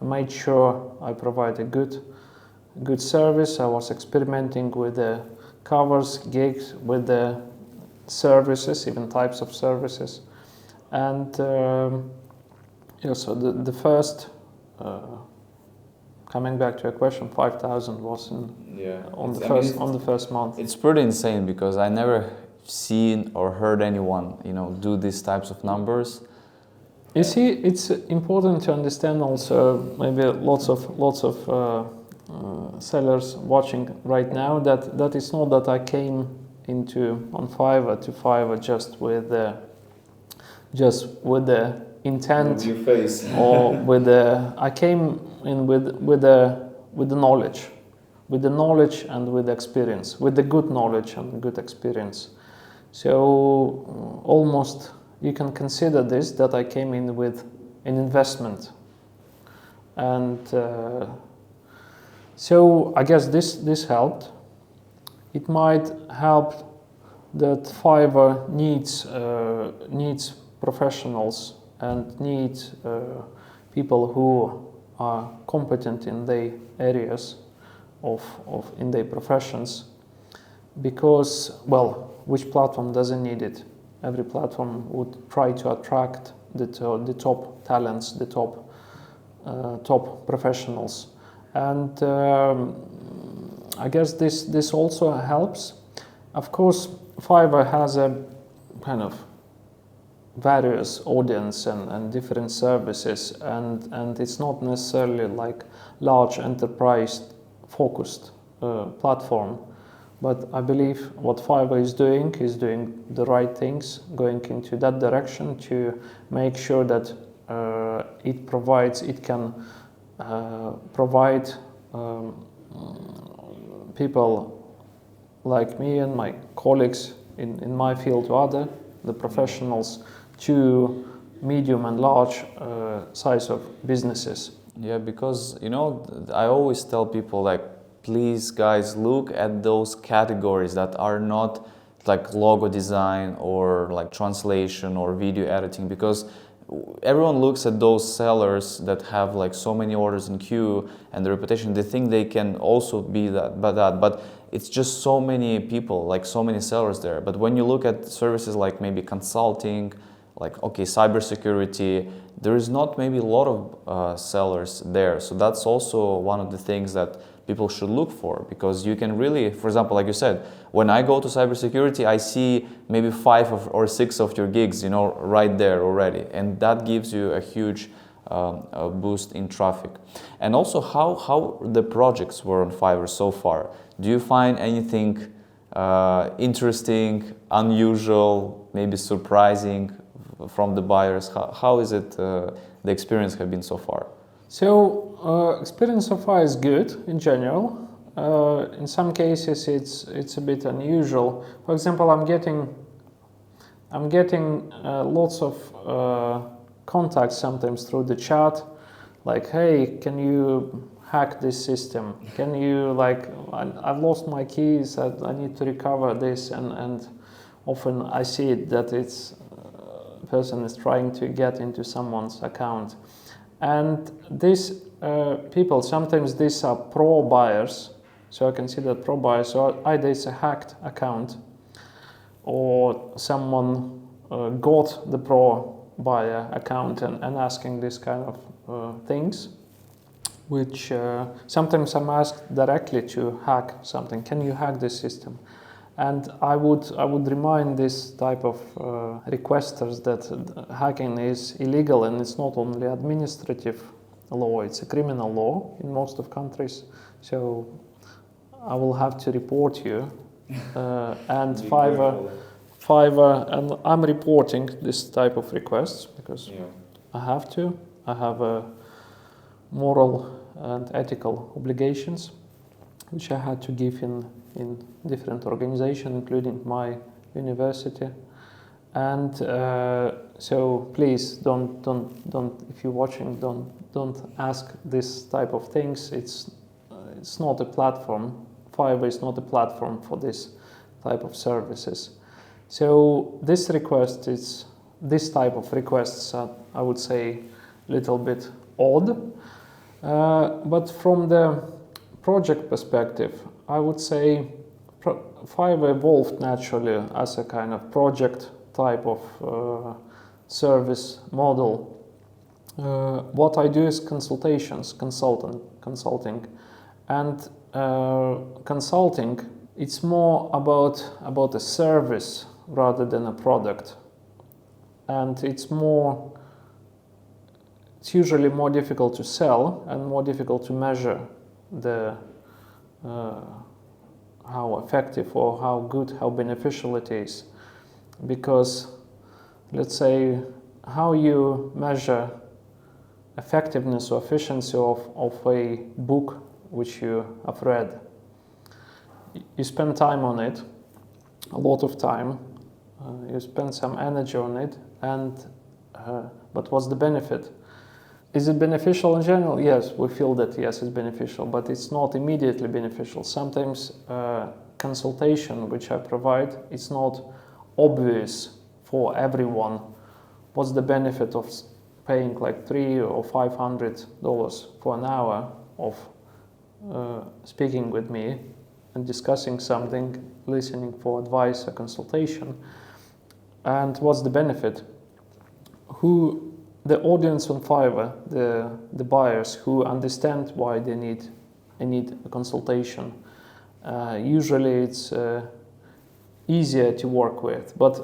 I made sure I provide a good service. I was experimenting with the covers, gigs, with the services, even types of services. And so the first, coming back to your question, 5,000 was on the first month. It's pretty insane because I never seen or heard anyone, do these types of numbers. You see, it's important to understand also, maybe lots of sellers watching right now, that it's not that I came on Fiverr to Fiverr just with the intent, with your face. or I came in with the knowledge, and with experience, with the good knowledge and good experience. So almost you can consider this that I came in with an investment, and so I guess this helped. It might help that Fiverr needs professionals and needs people who are competent in their areas in their professions, because, well, which platform doesn't need it? Every platform would try to attract the top talents, the top professionals, and I guess this also helps. Of course, Fiverr has a kind of various audience and different services, and it's not necessarily like large enterprise focused platform. But I believe what Fiverr is doing the right things, going into that direction to make sure that it can provide people like me and my colleagues in my field, the professionals, to medium and large size of businesses. Yeah, because I always tell people, like, please guys, look at those categories that are not like logo design or like translation or video editing, because everyone looks at those sellers that have like so many orders in queue and the reputation, they think they can also be that, but it's just so many people, like so many sellers there. But when you look at services like maybe consulting, like, okay, cybersecurity, there is not maybe a lot of sellers there. So that's also one of the things that people should look for, because you can really, for example, like you said, when I go to cybersecurity, I see maybe 5 or 6 of your gigs, right there already, and that gives you a huge boost in traffic. And also, how the projects were on Fiverr so far? Do you find anything interesting, unusual, maybe surprising from the buyers? How is it? The experience have been so far? So experience so far is good in general. In some cases, it's a bit unusual. For example, I'm getting lots of contacts sometimes through the chat, like, hey, can you hack this system? Can you, like, I've lost my keys, I need to recover this, and often I see it that it's person is trying to get into someone's account. And these people, sometimes these are pro buyers, so I consider pro buyers, so either it's a hacked account or someone got the pro buyer account and asking this kind of things, which sometimes I'm asked directly to hack something. Can you hack this system? And I would remind this type of requesters that hacking is illegal, and it's not only administrative law, it's a criminal law in most of countries. So I will have to report you. And Fiverr, and I'm reporting this type of requests because I have to. I have a moral and ethical obligations, which I had to give in different organizations, including my university. And so please don't, if you're watching, don't ask this type of things. It's not a platform. Fiverr is not a platform for this type of services. So this type of requests are, I would say, a little bit odd. But from the project perspective, I would say Fiverr evolved naturally as a kind of project type of service model. What I do is consultations, consulting, and consulting. It's more about a service rather than a product, and it's usually more difficult to sell and more difficult to measure the how effective or how good, how beneficial it is, because let's say how you measure effectiveness or efficiency of a book which you have read. You spend time on it, a lot of time, you spend some energy on it, and but what's the benefit? Is it beneficial in general? Yes, we feel that yes, it's beneficial, but it's not immediately beneficial. Sometimes consultation which I provide, it's not obvious for everyone. What's the benefit of paying like $300 or $500 for an hour of speaking with me and discussing something, listening for advice or consultation? And what's the benefit? The audience on Fiverr, the buyers who understand why they need a consultation, usually it's easier to work with. But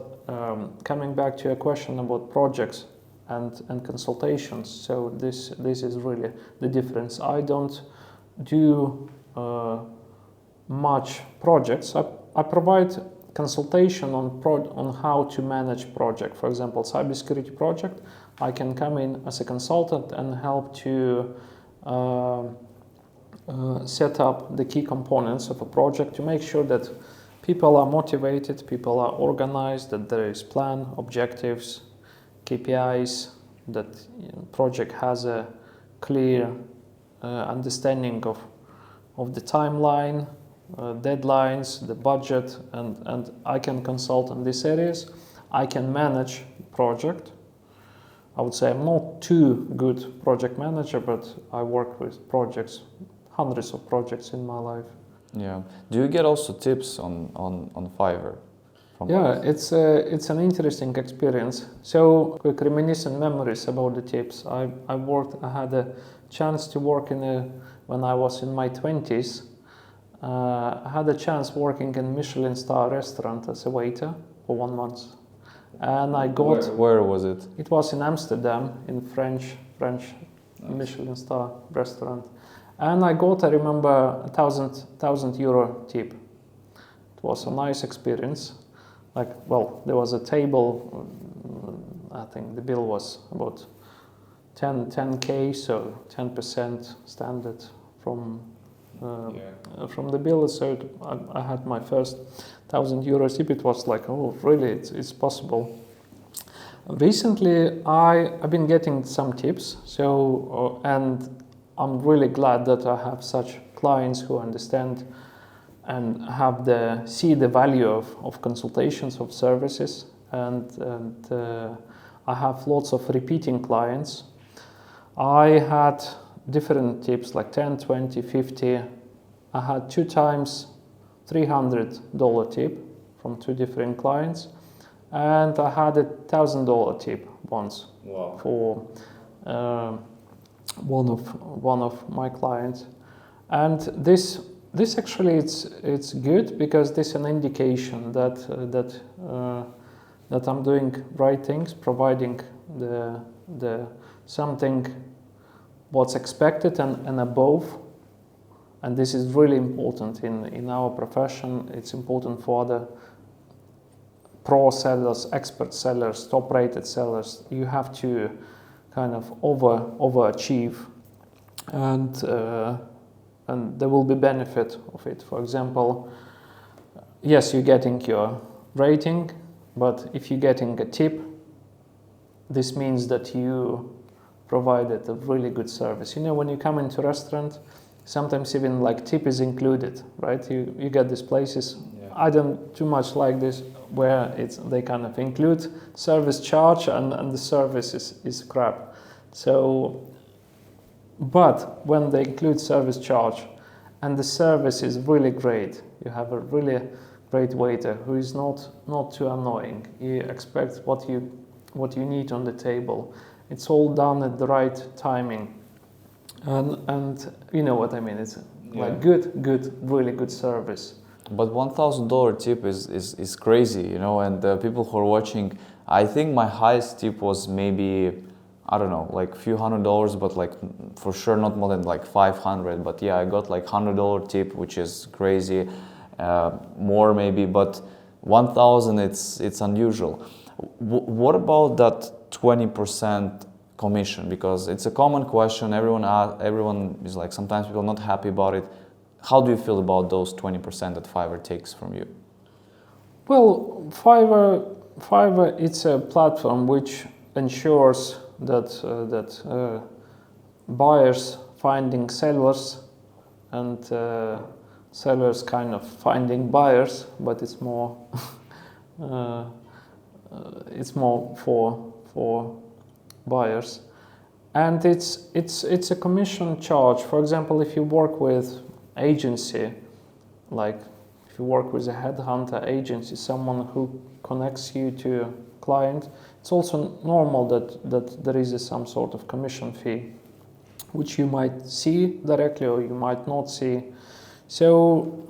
coming back to your question about projects and consultations, so this is really the difference. I don't do much projects. I provide consultation on how to manage project. For example, cybersecurity project, I can come in as a consultant and help to set up the key components of a project to make sure that people are motivated, people are organized, that there is plan, objectives, KPIs, that project has a clear understanding of the timeline, deadlines, the budget, and I can consult in these areas. I can manage project. I would say I'm not too good project manager, but I work with projects, hundreds of projects in my life. Yeah. Do you get also tips on Fiverr? Yeah, it's an interesting experience. So quick reminiscent memories about the tips. I had a chance to work when I was in my 20s. I had a chance working in Michelin star restaurant as a waiter for 1 month. And I got... Where was it? It was in Amsterdam, in French Michelin star restaurant. And I remember, €1,000 tip. It was a nice experience. There was a table, I think the bill was about 10K, so 10% standard from the bill. So I had my first €1,000 tip. It was like, oh, really, it's possible. Recently, I've been getting some tips, so and I'm really glad that I have such clients who understand and see the value of consultations, of services, and I have lots of repeating clients. I had different tips like 10, 20, 50. I had 2 times $300 tip from 2 different clients, and I had $1,000 tip once. Wow. For one of my clients. And this actually it's good because this is an indication that I'm doing right things, providing the something what's expected and above. And this is really important in our profession. It's important for other pro sellers, expert sellers, top rated sellers. You have to kind of overachieve, and there will be benefit of it. For example, yes, you're getting your rating, but if you're getting a tip, this means that you provided a really good service. You know, when you come into a restaurant, sometimes even like tip is included, right? You get these places. Yeah. I don't too much like this where they kind of include service charge and the service is crap. So But when they include service charge and the service is really great, you have a really great waiter who is not too annoying. You expect what you need on the table. It's all done at the right timing. And you know what I mean, it's like good, really good service. But $1,000 tip is crazy, you know, and people who are watching, I think my highest tip was maybe, I don't know, like a few $100s, but like for sure not more than like 500. But yeah, I got like $100 tip, which is crazy, more maybe, but 1,000, it's unusual. What about that 20% commission? Because it's a common question. Everyone is like, sometimes people are not happy about it. How do you feel about those 20% that Fiverr takes from you? Well, Fiverr it's a platform which ensures that buyers finding sellers and sellers kind of finding buyers, but it's more for buyers, and it's a commission charge. For example, if you work with agency, like if you work with a headhunter agency, someone who connects you to a client, it's also normal that there is some sort of commission fee, which you might see directly or you might not see. So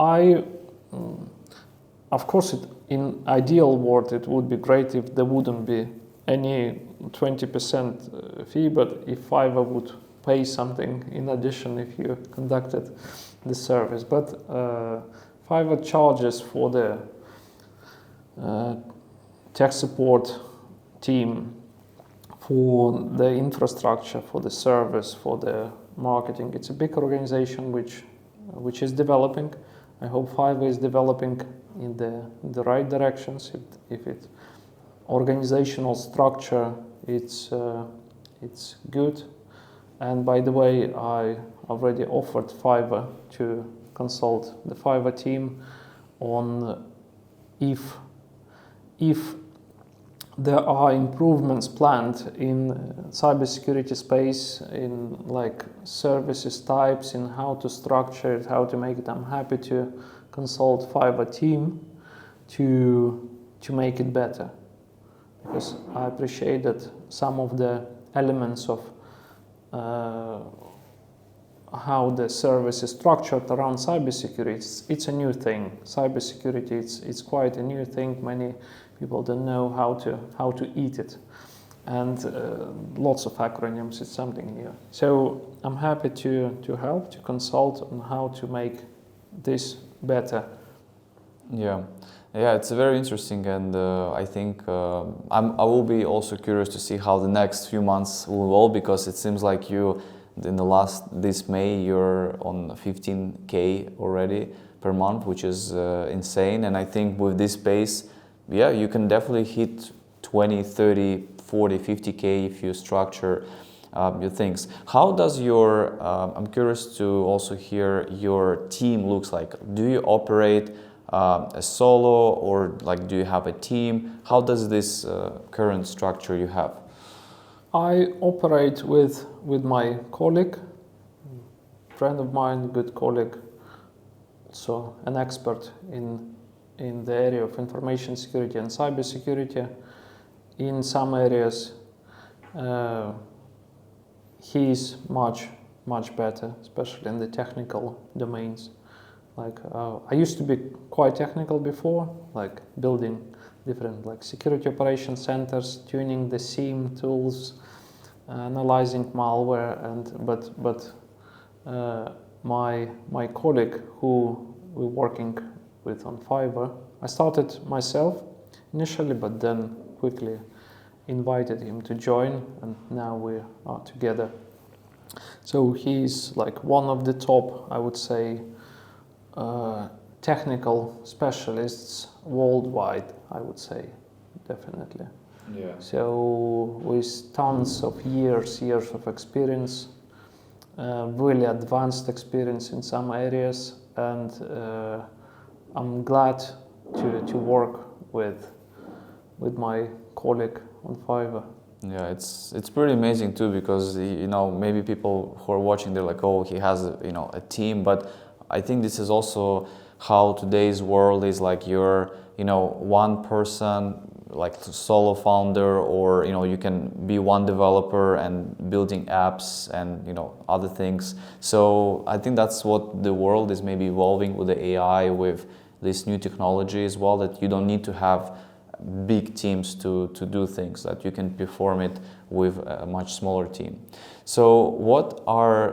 of course, in ideal world, it would be great if there wouldn't be any 20% fee, but if Fiverr would pay something in addition if you conducted the service. But Fiverr charges for the tech support team, for the infrastructure, for the service, for the marketing. It's a big organization which is developing. I hope Fiverr is developing in the right directions. If it organizational structure, it's good. And by the way, I already offered Fiverr to consult the Fiverr team on if there are improvements planned in cybersecurity space, in like services types, in how to structure it, how to make it. I'm happy to consult Fiverr team to make it better, because I appreciate that some of the elements of how the service is structured around cybersecurity, it's a new thing. Cybersecurity, it's quite a new thing. Many people don't know how to eat it, and lots of acronyms. It's something new. So I'm happy to help, to consult on how to make this better. Yeah, it's very interesting, and I think I will be also curious to see how the next few months will evolve, because it seems like you, in this May, you're on 15K already per month, which is insane. And I think with this pace, you can definitely hit 20, 30, 40, 50K if you structure your things. How does your, I'm curious to also hear your team looks like. Do you operate a solo, or like do you have a team? How does this current structure you have? I operate with my colleague, friend of mine, good colleague, also an expert in the area of information security and cybersecurity. In some areas, he's much better, especially in the technical domains. Like I used to be quite technical before, like building different like security operation centers, tuning the SIEM tools, analyzing malware, but my colleague who we're working with on Fiverr, I started myself initially, but then quickly invited him to join, and now we are together. So he's like one of the top, I would say, technical specialists worldwide, I would say, definitely. Yeah. So with tons of years of experience, really advanced experience in some areas, and I'm glad to work with my colleague on Fiverr. Yeah, it's pretty amazing too, because maybe people who are watching, they're like, oh, he has a team, but I think this is also how today's world is. Like, you're one person, like solo founder, or you can be one developer and building apps and other things. So I think that's what the world is maybe evolving with the AI, with this new technology as well, that you don't need to have big teams to do things, that you can perform it with a much smaller team. So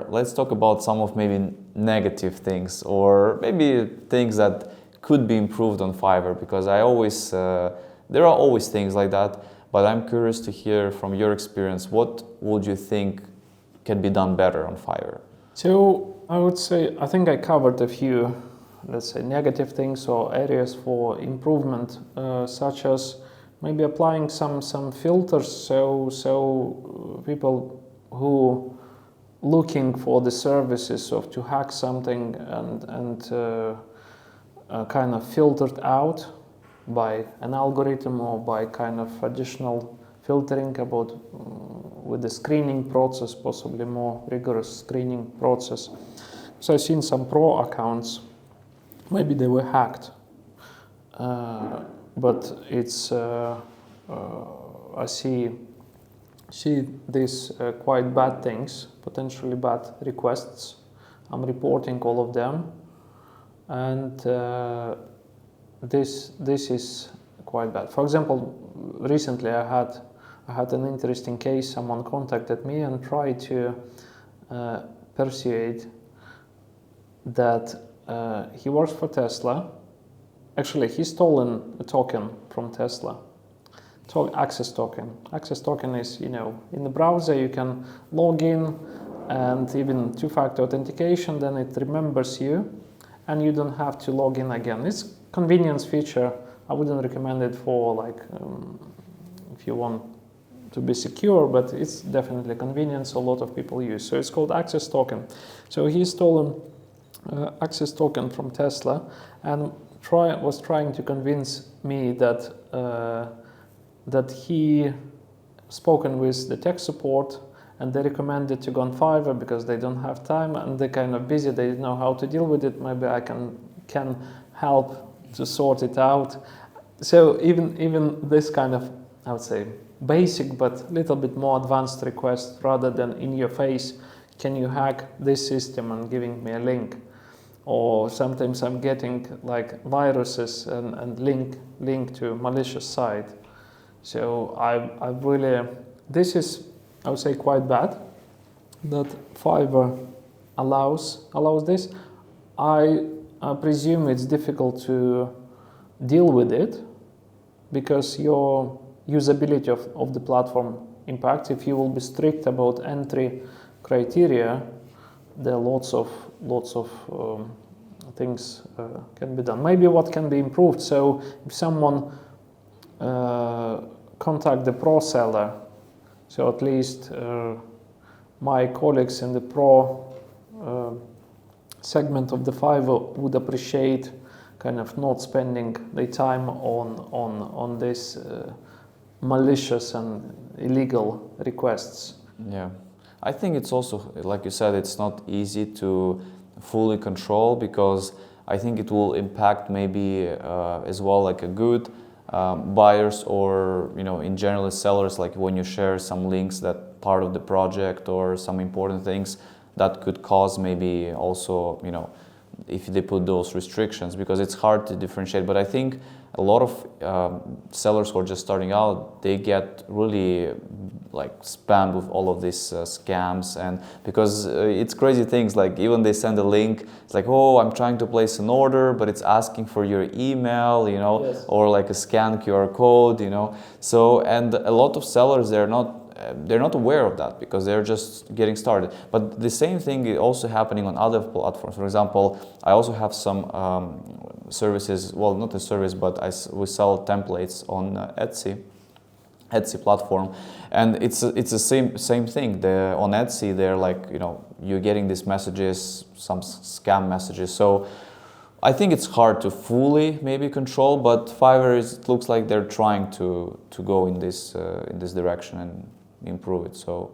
let's talk about some of maybe negative things, or maybe things that could be improved on Fiverr, because there are always things like that, but I'm curious to hear from your experience, what would you think can be done better on Fiverr? So I would say, I think I covered a few, let's say, negative things or areas for improvement, such as maybe applying some filters, so people who looking for the services of to hack something and kind of filtered out by an algorithm or by kind of additional filtering about with the screening process, possibly more rigorous screening process. So I've seen some pro accounts, maybe they were hacked, but it's I see these quite bad things, potentially bad requests. I'm reporting all of them, and this is quite bad. For example, recently I had an interesting case. Someone contacted me and tried to persuade that he works for Tesla. Actually, he stolen a token from Tesla, access token. Access token is, in the browser you can log in and even two-factor authentication, then it remembers you and you don't have to log in again. It's a convenience feature. I wouldn't recommend it for if you want to be secure, but it's definitely convenience a lot of people use. So it's called access token. So he stole access token from Tesla and was trying to convince me that he spoken with the tech support and they recommended to go on Fiverr because they don't have time and they're kind of busy, they don't know how to deal with it. Maybe I can help to sort it out. So even this kind of, I would say, basic but little bit more advanced request, rather than in your face, can you hack this system and giving me a link? Or sometimes I'm getting like viruses and link to malicious site. So I really, this is, I would say, quite bad that Fiverr allows this. I presume it's difficult to deal with it because your usability of the platform impacts. If you will be strict about entry criteria, there are lots of things can be done. Maybe what can be improved. So if someone contact the pro seller, so at least my colleagues in the pro segment of the Fiverr would appreciate kind of not spending their time on this malicious and illegal requests. Yeah, I think it's also, like you said, it's not easy to fully control, because I think it will impact maybe as well like a good buyers, or in general sellers, like when you share some links that part of the project or some important things that could cause maybe also if they put those restrictions, because it's hard to differentiate. But I think a lot of sellers who are just starting out, they get really like spammed with all of these scams, and because it's crazy things, like even they send a link, it's like, oh, I'm trying to place an order, but it's asking for your email, Yes. or like a scan QR code, So, and a lot of sellers, they're not aware of that because they're just getting started. But the same thing is also happening on other platforms. For example, I also have some services, well, not a service, but we sell templates on Etsy platform, and it's the same thing. On Etsy, they're like, you're getting these messages, some scam messages. So I think it's hard to fully maybe control, but Fiverr it looks like they're trying to go in this direction and improve it. So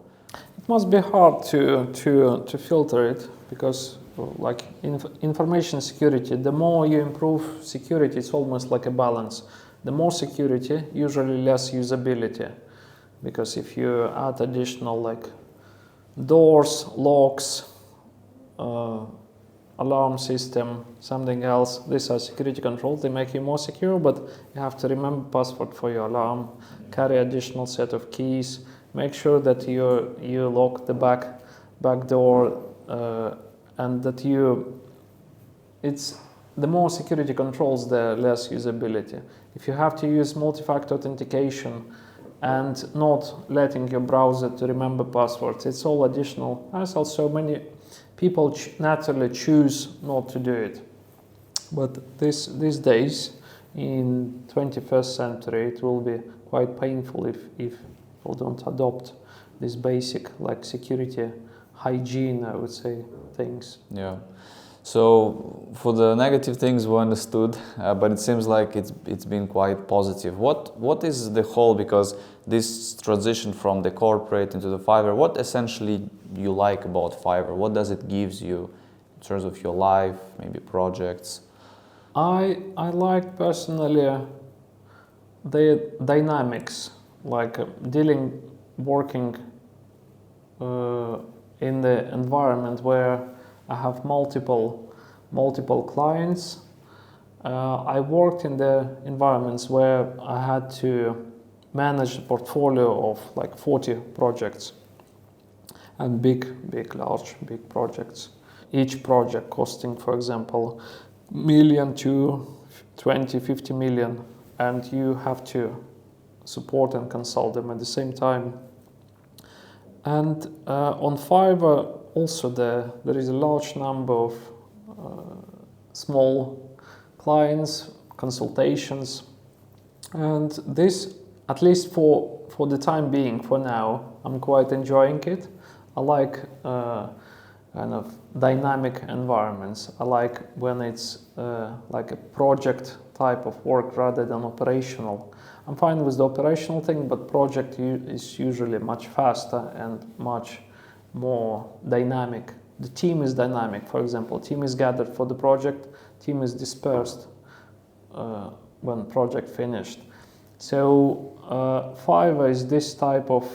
it must be hard to filter it, because like information security, the more you improve security, it's almost like a balance. The more security, usually less usability, because if you add additional like doors, locks, alarm system, something else, these are security controls. They make you more secure, but you have to remember password for your alarm, carry additional set of keys, make sure that you lock the back door, and that it's the more security controls, the less usability. If you have to use multi-factor authentication and not letting your browser to remember passwords, it's all additional hassle. So many people naturally choose not to do it. But these days, in 21st century, it will be quite painful if people don't adopt this basic like security hygiene, I would say, things. Yeah. So for the negative things we understood, but it seems like it's been quite positive. What is the whole, because this transition from the corporate into the Fiverr, what essentially you like about Fiverr? What does it gives you in terms of your life, maybe projects? I like personally the dynamics, like working in the environment where I have multiple clients. I worked in the environments where I had to manage a portfolio of like 40 projects, and large projects. Each project costing, for example, million to 20, 50 million, and you have to support and consult them at the same time. And on Fiverr also there is a large number of small clients, consultations, and this, at least for the time being, for now, I'm quite enjoying it. I like kind of dynamic environments. I like when it's like a project type of work rather than operational. I'm fine with the operational thing, but project is usually much faster and much more dynamic. The team is dynamic. For example, team is gathered for the project, team is dispersed when project finished. So Fiverr is this type of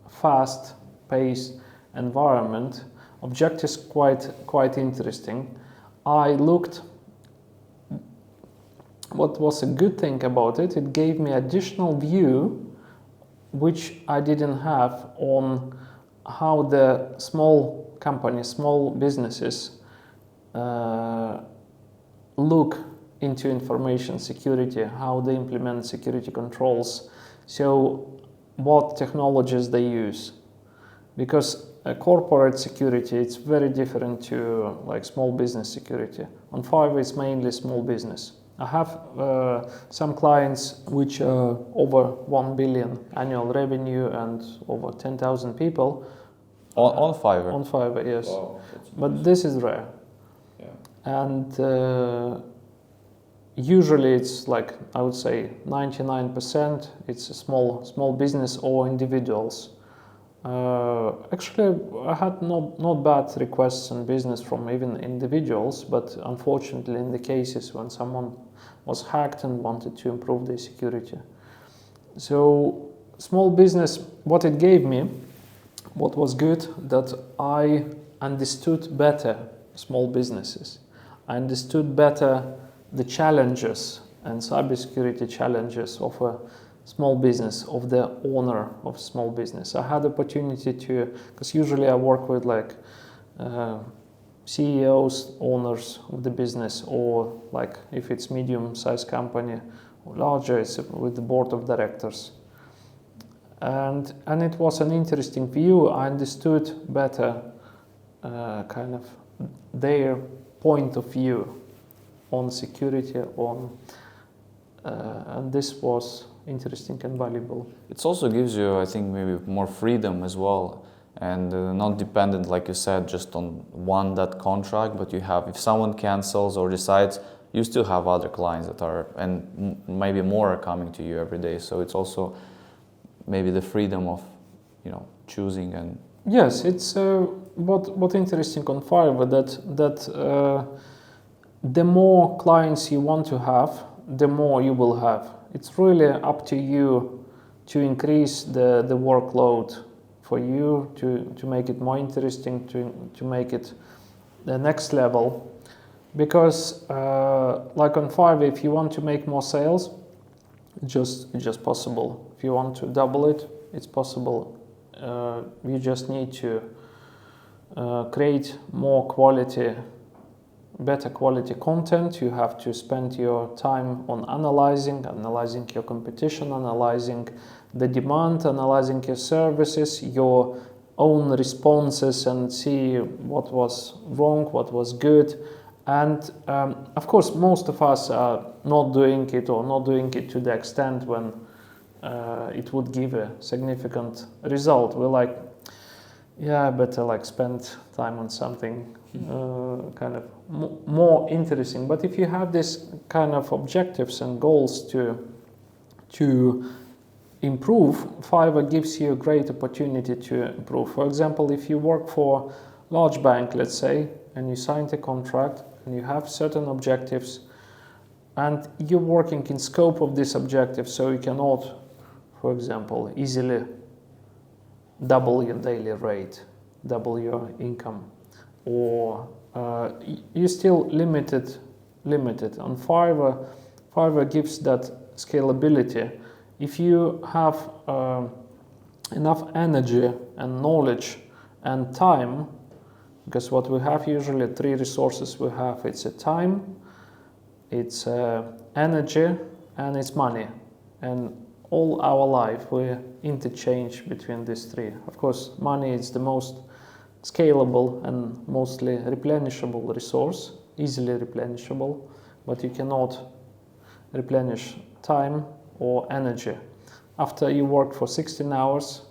fast-paced environment. Object is quite interesting. I looked. What was a good thing about it? It gave me additional view, which I didn't have, on how the small companies, small businesses look into information security, how they implement security controls, so what technologies they use. Because corporate security, it's very different to like small business security. On Fiverr, it's mainly small business. I have some clients which are over 1 billion annual revenue and over 10,000 people. On Fiverr? On Fiverr, yes. Wow, but this is rare. Yeah. And usually it's like, I would say 99%, it's a small business or individuals. Actually, I had not bad requests and business from even individuals, but unfortunately in the cases when someone was hacked and wanted to improve their security. So small business, what it gave me, what was good, that I understood better small businesses. I understood better the challenges and cybersecurity challenges of a small business, of the owner of small business. I had the opportunity to, because usually I work with like CEOs, owners of the business, or like if it's medium-sized company or larger, it's with the board of directors. And it was an interesting view. I understood better kind of their point of view on security, and this was interesting and valuable. It also gives you, I think, maybe more freedom as well. and not dependent, like you said, just on one that contract, but you have, if someone cancels or decides, you still have other clients that are, and maybe more are coming to you every day. So it's also maybe the freedom of, choosing. And yes, it's what interesting on Fiverr that the more clients you want to have, the more you will have. It's really up to you to increase the workload for you, to make it more interesting, to make it the next level. Because like on Fiverr, if you want to make more sales, it's just possible. If you want to double it, it's possible. You just need to create more quality, better quality content. You have to spend your time on analyzing your competition, analyzing the demand, analyzing your services, your own responses, and see what was wrong, what was good. And of course, most of us are not doing it, or not doing it to the extent when it would give a significant result. We're like, yeah, better like spend time on something kind of more interesting. But if you have this kind of objectives and goals to improve, Fiverr gives you a great opportunity to improve. For example, if you work for a large bank, let's say, and you signed a contract and you have certain objectives, and you're working in scope of this objective, so you cannot, for example, easily double your daily rate, double your income, or you're still limited. On Fiverr gives that scalability. If you have enough energy and knowledge and time, because what we have usually, three resources we have, it's a time, it's energy, and it's money. And all our life we interchange between these three. Of course, money is the most scalable and mostly replenishable resource, easily replenishable, but you cannot replenish time or energy. After you work for 16 hours,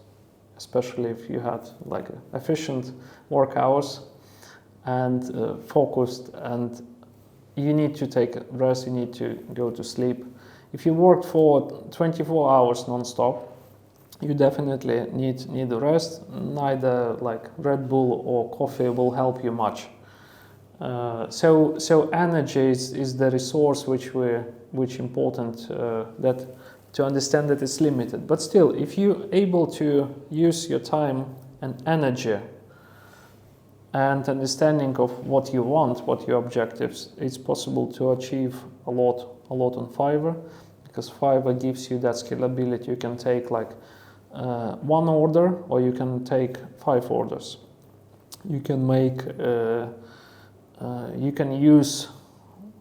especially if you had like efficient work hours and focused, and you need to take rest, you need to go to sleep. If you work for 24 hours non-stop, you definitely need a rest. Neither like Red Bull or coffee will help you much. So energy is the resource which important that to understand that it's limited. But still, if you're able to use your time and energy and understanding of what you want, what your objectives, it's possible to achieve a lot on Fiverr, because Fiverr gives you that scalability. You can take like one order, or you can take 5 orders. You can make, you can use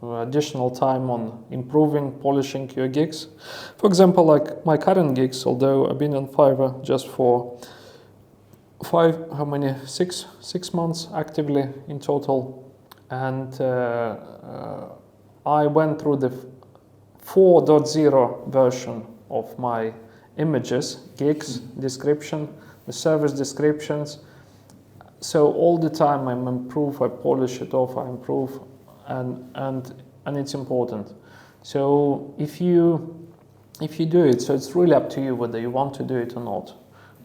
additional time on improving, polishing your gigs. For example, like my current gigs, although I've been on Fiverr just for 6 months actively in total, and I went through the 4.0 version of my images, gigs, description, the service descriptions. So all the time I improve, I polish it off, I improve, and it's important. So if you do it, so it's really up to you whether you want to do it or not.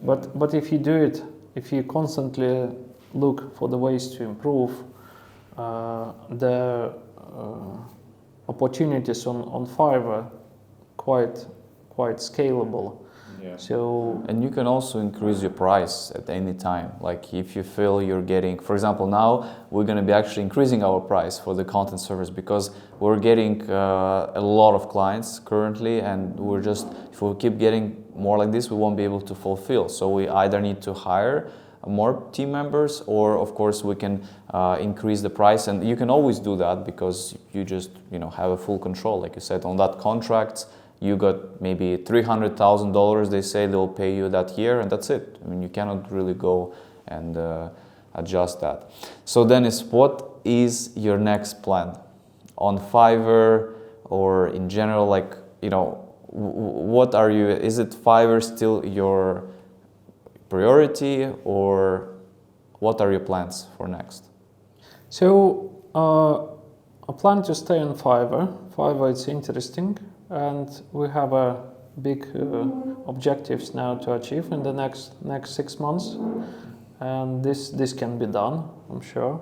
But if you do it, if you constantly look for the ways to improve, the opportunities on Fiverr quite scalable. Yeah. So, and you can also increase your price at any time. Like if you feel you're getting, for example, now we're going to be actually increasing our price for the content service, because we're getting a lot of clients currently, and we're just, if we keep getting more like this, we won't be able to fulfill. So we either need to hire more team members, or of course we can increase the price. And you can always do that, because you just have a full control. Like you said, on that contract, you got maybe $300,000, they say they'll pay you that year, and that's it. I mean, you cannot really go and adjust that. So Denis, what is your next plan on Fiverr, or in general? Like, what are you, is it Fiverr still your priority, or what are your plans for next? So I plan to stay on Fiverr. Fiverr is interesting, and we have a big objectives now to achieve in the next 6 months, and this can be done, I'm sure.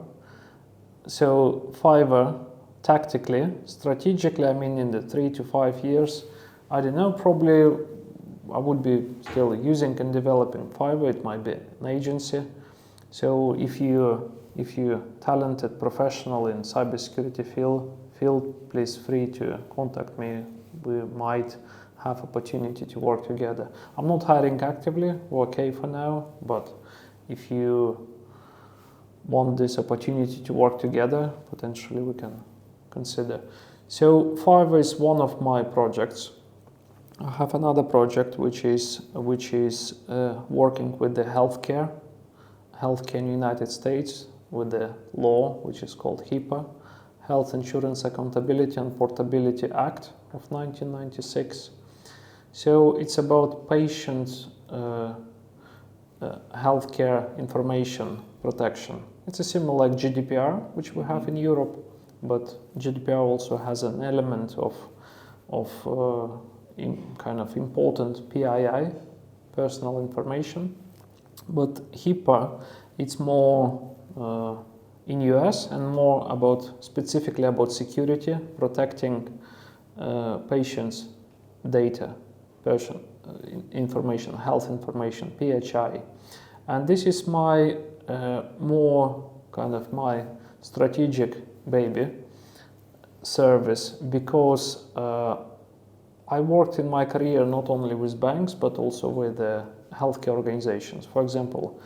So Fiverr, tactically, strategically, I mean in the 3 to 5 years, I don't know, probably I would be still using and developing Fiverr. It might be an agency. So if you're talented professional in cybersecurity field, please free to contact me. We might have opportunity to work together. I'm not hiring actively, we're okay for now, but if you want this opportunity to work together, potentially we can consider. So Fiverr is one of my projects. I have another project which is working with the healthcare in the United States, with the law which is called HIPAA, Health Insurance Accountability and Portability Act of 1996. So it's about patient healthcare information protection. It's a similar like GDPR, which we have in Europe, but GDPR also has an element of kind of important PII, personal information. But HIPAA, it's more in US and more specifically about security, protecting patients' data, information, health information, PHI. And this is my more kind of my strategic baby service, because I worked in my career not only with banks but also with healthcare organizations. For example,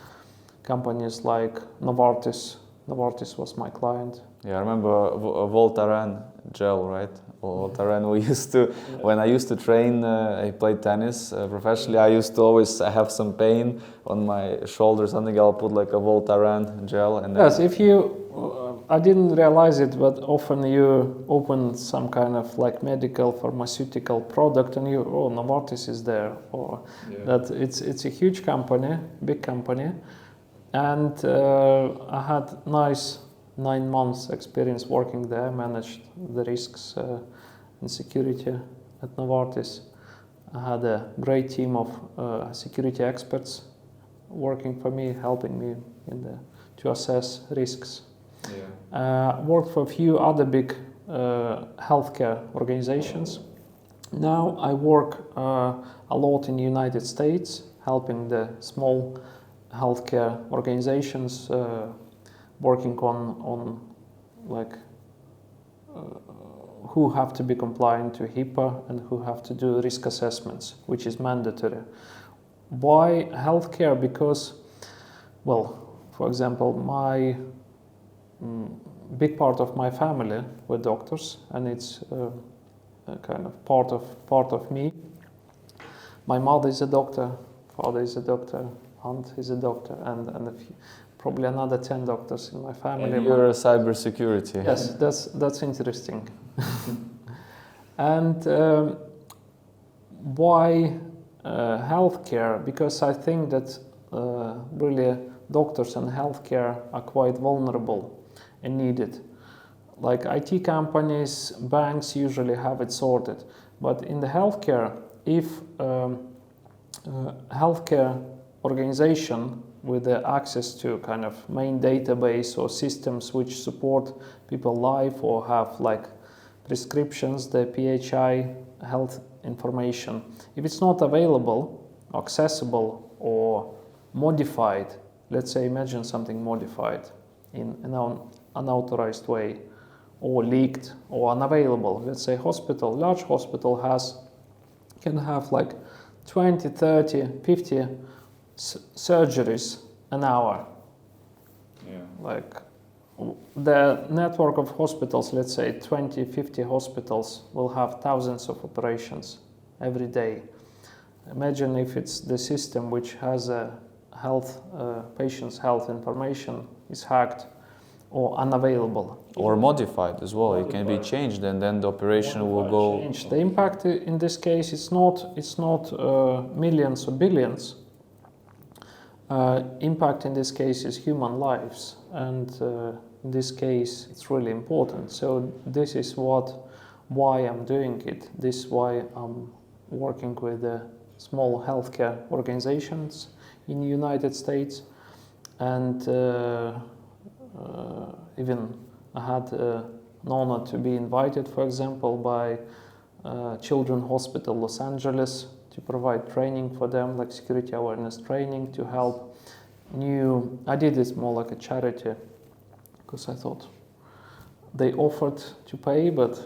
companies like Novartis. Novartis was my client. Yeah, I remember Voltaren gel, right? Voltaren. We used to, when I used to train, I played tennis professionally. I used to always have some pain on my shoulder, something. I'll put like a Voltaren gel, and yes, if you. I didn't realize it, but often you open some kind of like medical pharmaceutical product and Novartis is there, or that it's a huge company, big company, and I had nice 9 months experience working there, managed the risks and security at Novartis. I had a great team of security experts working for me, helping me to assess risks. Worked for a few other big healthcare organizations. Now I work a lot in the United States, helping the small healthcare organizations, working on like who have to be compliant to HIPAA and who have to do risk assessments, which is mandatory. Why healthcare? Because, well, for example, my big part of my family were doctors, and it's a kind of part of me. My mother is a doctor, father is a doctor, aunt is a doctor, and probably another 10 doctors in my family. And you're a cybersecurity. Yes, that's interesting. And why healthcare? Because I think that really doctors and healthcare are quite vulnerable and needed. Like IT companies, banks usually have it sorted, but in the healthcare, if healthcare organization with the access to kind of main database or systems which support people live or have like prescriptions, the PHI health information, if it's not available, accessible, or modified, let's say imagine something modified in an unauthorized way, or leaked or unavailable. Let's say large hospital can have like 20, 30, 50 surgeries an hour. Yeah. Like the network of hospitals, let's say 20, 50 hospitals will have thousands of operations every day. Imagine if it's the system which has a patient's health information is hacked or unavailable. Or modified as well. It can be changed, and then the operation will go. Changed. The impact in this case it's not millions or billions. Impact in this case is human lives, and in this case it's really important. So this is why I'm doing it. This is why I'm working with small healthcare organizations in the United States, and even I had an honor to be invited, for example, by Children's Hospital Los Angeles to provide training for them, like security awareness training, to help I did this more like a charity, because I thought they offered to pay, but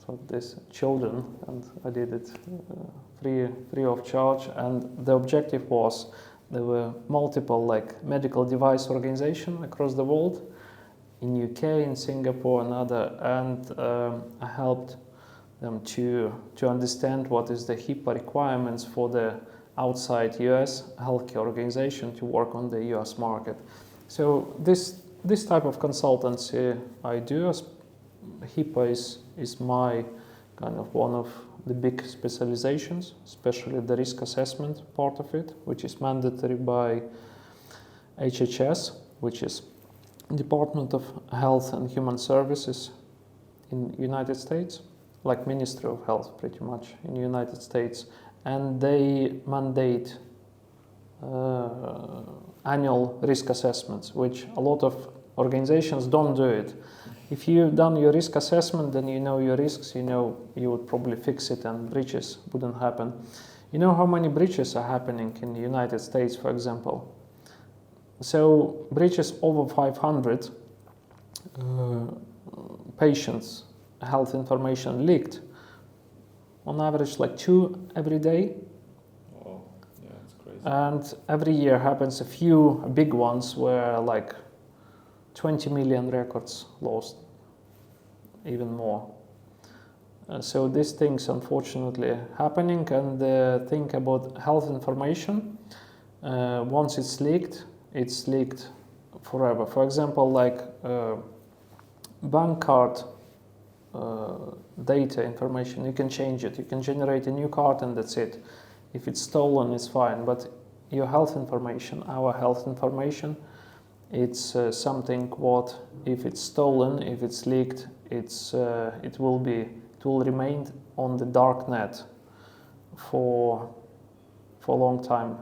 thought these children, and I did it free of charge. And the objective was, there were multiple like medical device organizations across the world, in UK, in Singapore, and other, and I helped them to understand what is the HIPAA requirements for the outside US healthcare organization to work on the US market. So this type of consultancy I do. HIPAA is my kind of one of the big specializations, especially the risk assessment part of it, which is mandatory by HHS, which is Department of Health and Human Services in United States, like Ministry of Health pretty much in the United States, and they mandate annual risk assessments, which a lot of organizations don't do it. If you've done your risk assessment, then you know your risks, you know you would probably fix it and breaches wouldn't happen. You know how many breaches are happening in the United States, for example? So breaches over 500 patients' health information leaked, on average like 2 every day. Oh, yeah, it's crazy. And every year happens a few big ones where like 20 million records lost, even more. So these things unfortunately happening, and the thing about health information, once it's leaked forever. For example, like bank card data information, you can change it, you can generate a new card and that's it. If it's stolen, it's fine, but your health information, our health information, it's something what, if it's stolen, if it's leaked, it will remain on the dark net for a long time.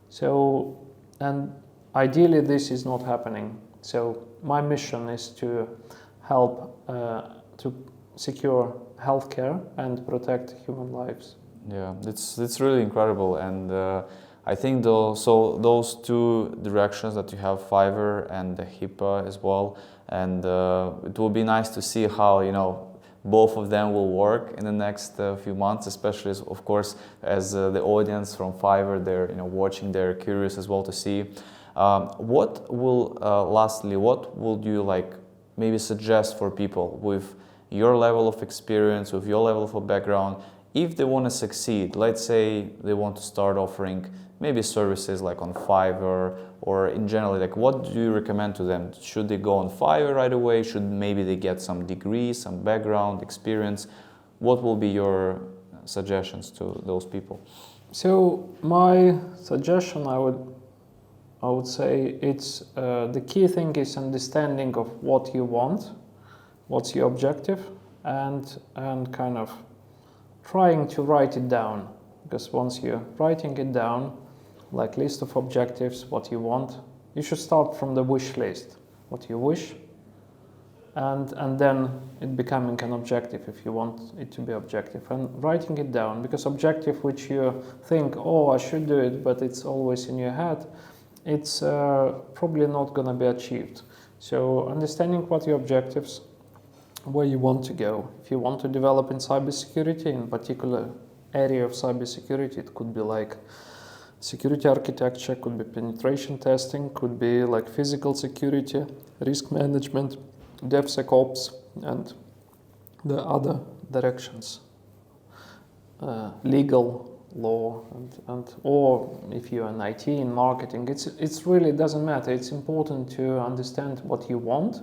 So, and ideally this is not happening. So my mission is to help to secure healthcare and protect human lives. Yeah, it's really incredible, and I think those two directions that you have, Fiverr and the HIPAA as well, and it will be nice to see how both of them will work in the next few months, especially of course as the audience from Fiverr, they're watching, they're curious as well to see lastly, what would you like maybe suggest for people with your level of experience, with your level of background, if they want to succeed? Let's say they want to start offering maybe services like on Fiverr, or in general, like what do you recommend to them? Should they go on Fiverr right away? Should maybe they get some degree, some background, experience? What will be your suggestions to those people? So my suggestion, I would say, it's the key thing is understanding of what you want, what's your objective, and kind of trying to write it down. Because once you're writing it down, like list of objectives, what you want, you should start from the wish list, what you wish, and then it becoming an objective if you want it to be objective, and writing it down, because objective which you think, oh, I should do it, but it's always in your head, it's probably not going to be achieved. So understanding what your objectives, where you want to go. If you want to develop in cybersecurity, in particular area of cybersecurity, it could be like security architecture, could be penetration testing, could be like physical security, risk management, DevSecOps, and the other directions, legal, law, and or if you're in IT, in marketing, it's really doesn't matter. It's important to understand what you want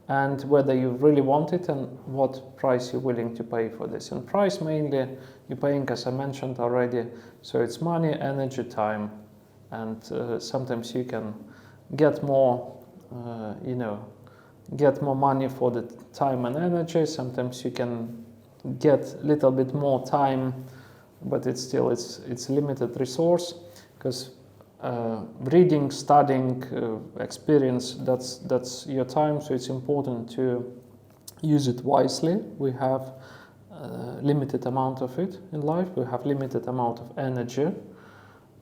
and whether you really want it and what price you're willing to pay for this. And price mainly you're paying, as I mentioned already, so it's money, energy, time. and sometimes you can get more, get more money for the time and energy. Sometimes you can get a little bit more time, but it's still it's limited resource, because reading, studying, experience, that's your time. So it's important to use it wisely. We have limited amount of it in life. We have limited amount of energy,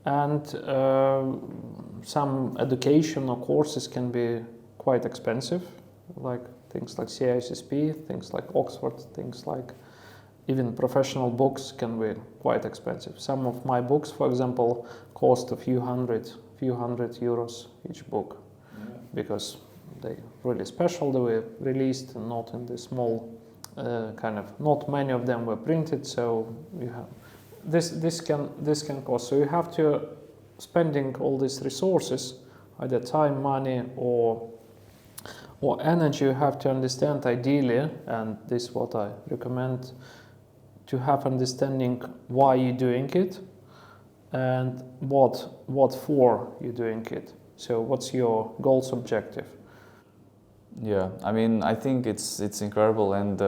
and some education or courses can be quite expensive, like things like CISSP, things like Oxford, things like even professional books can be quite expensive. Some of my books, for example, cost a few hundred euros each book, because they really special. They were released not in the small not many of them were printed, so you have this can cost. So you have to spending all these resources, either time, money, or energy. You have to understand ideally, and this is what I recommend, to have understanding why you're doing it and what for you're doing it. So what's your goals, objective? Yeah, I mean, I think it's incredible, and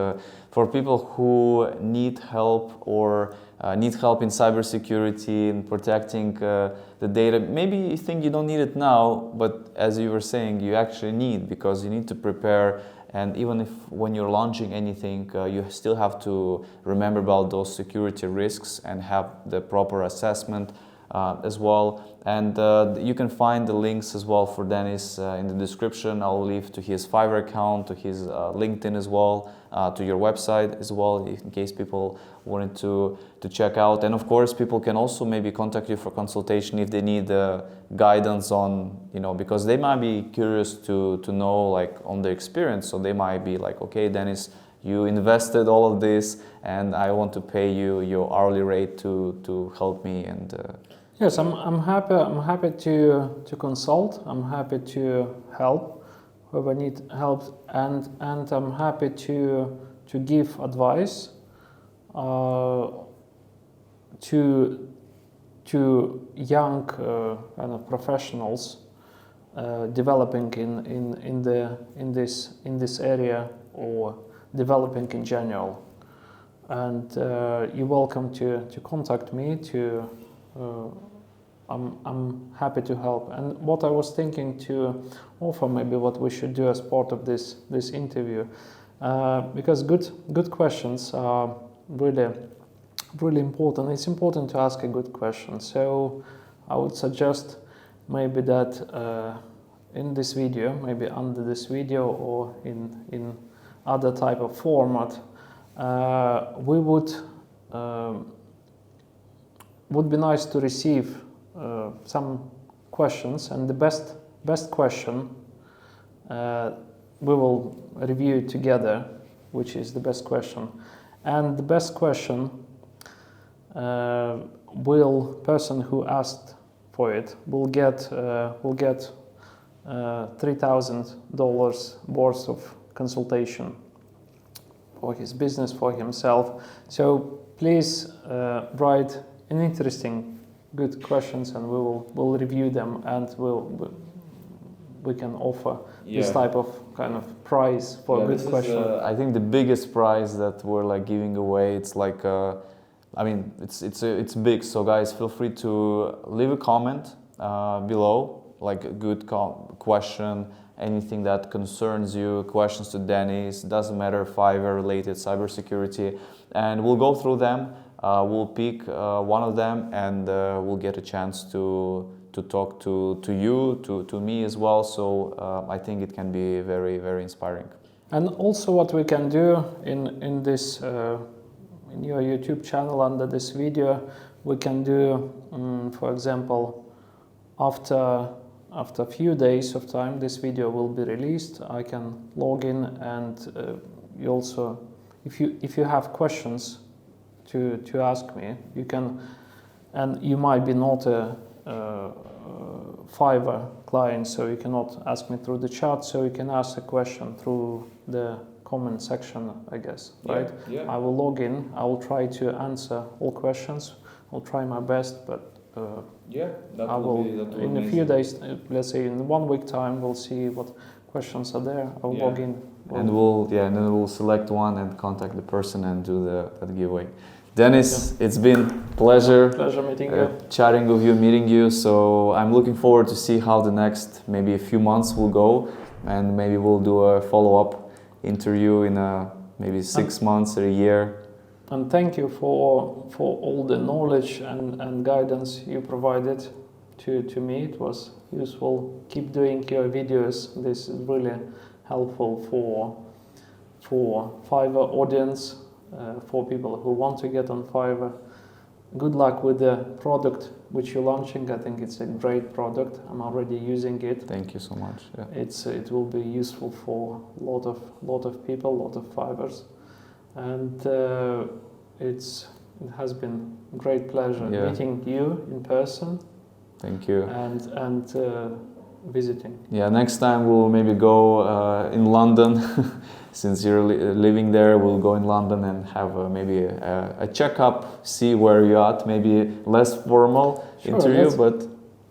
for people who need help or need help in cybersecurity and protecting the data, maybe you think you don't need it now, but as you were saying, you actually need, because you need to prepare. And even if when you're launching anything, you still have to remember about those security risks and have the proper assessment as well. And you can find the links as well for Denis in the description. I'll leave to his Fiverr account, to his LinkedIn as well, to your website as well, in case people wanted to check out. And of course, people can also maybe contact you for consultation if they need guidance on, because they might be curious to know, like, on their experience. So they might be like, okay, Denis, you invested all of this, and I want to pay you your hourly rate to help me. And yes, I'm happy. I'm happy to consult. I'm happy to help whoever need help, and I'm happy to give advice to young kind of professionals developing in this area, or developing in general. And you're welcome to contact me. I'm happy to help. And what I was thinking to offer, maybe what we should do as part of this interview, because good questions are really important. It's important to ask a good question. So I would suggest maybe that in this video, maybe under this video, or in other type of format, we would be nice to receive some questions, and the best question we will review together, which is the best question. And the best question person who asked for it will get $3,000 worth of consultation for his business, for himself. So please write an interesting, good questions, and we'll review them, and we can offer this type of kind of prize for a good question. I think the biggest prize that we're like giving away, it's like I mean, it's big. So guys, feel free to leave a comment below, like a good question, anything that concerns you, questions to Denis, doesn't matter, Fiverr related, cybersecurity, and we'll go through them. We'll pick one of them, and we'll get a chance to talk to you, to me as well. So I think it can be very, very inspiring. And also, what we can do in this in your YouTube channel, under this video, we can do, for example, after a few days of time, this video will be released. I can log in, and you also, if you have questions to ask me, you can, and you might be not a Fiverr client, so you cannot ask me through the chat, so you can ask a question through the comment section, I guess, right? Yeah. I will log in, I will try to answer all questions, I'll try my best, but Yeah, that I will, be in a few days, let's say in 1 week time, we'll see what questions are there. I'll log in. And we'll select one and contact the person and do that giveaway. Dennis, it's been pleasure Meeting you. chatting with you, meeting you. So I'm looking forward to see how the next maybe a few months will go, and maybe we'll do a follow-up interview in maybe 6 months or a year. And thank you for all the knowledge and guidance you provided to me. It was useful. Keep doing your videos. This is really helpful for Fiverr audience, for people who want to get on Fiverr. Good luck with the product which you're launching. I think it's a great product. I'm already using it. Thank you so much. Yeah. It will be useful for a lot of people, a lot of Fivers. And it has been a great pleasure meeting you in person. Thank you. And visiting. Yeah, next time we'll maybe go in London. Since you're living there, we'll go in London and have maybe a checkup, see where you're at. Maybe less formal interview, but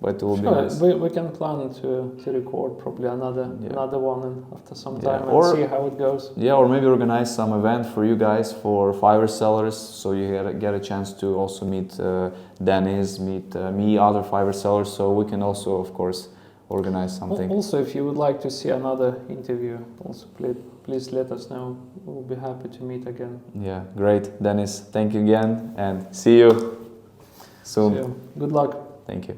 it will be nice. We can plan to record probably another one after some time and see how it goes. Yeah, or maybe organize some event for you guys, for Fiverr sellers, so you get a chance to also meet Denis, meet me, other Fiverr sellers, so we can also, of course, organize something. Also, if you would like to see another interview, also please let us know. We'll be happy to meet again. Yeah, great. Denis, thank you again, and see you soon. See you. Good luck. Thank you.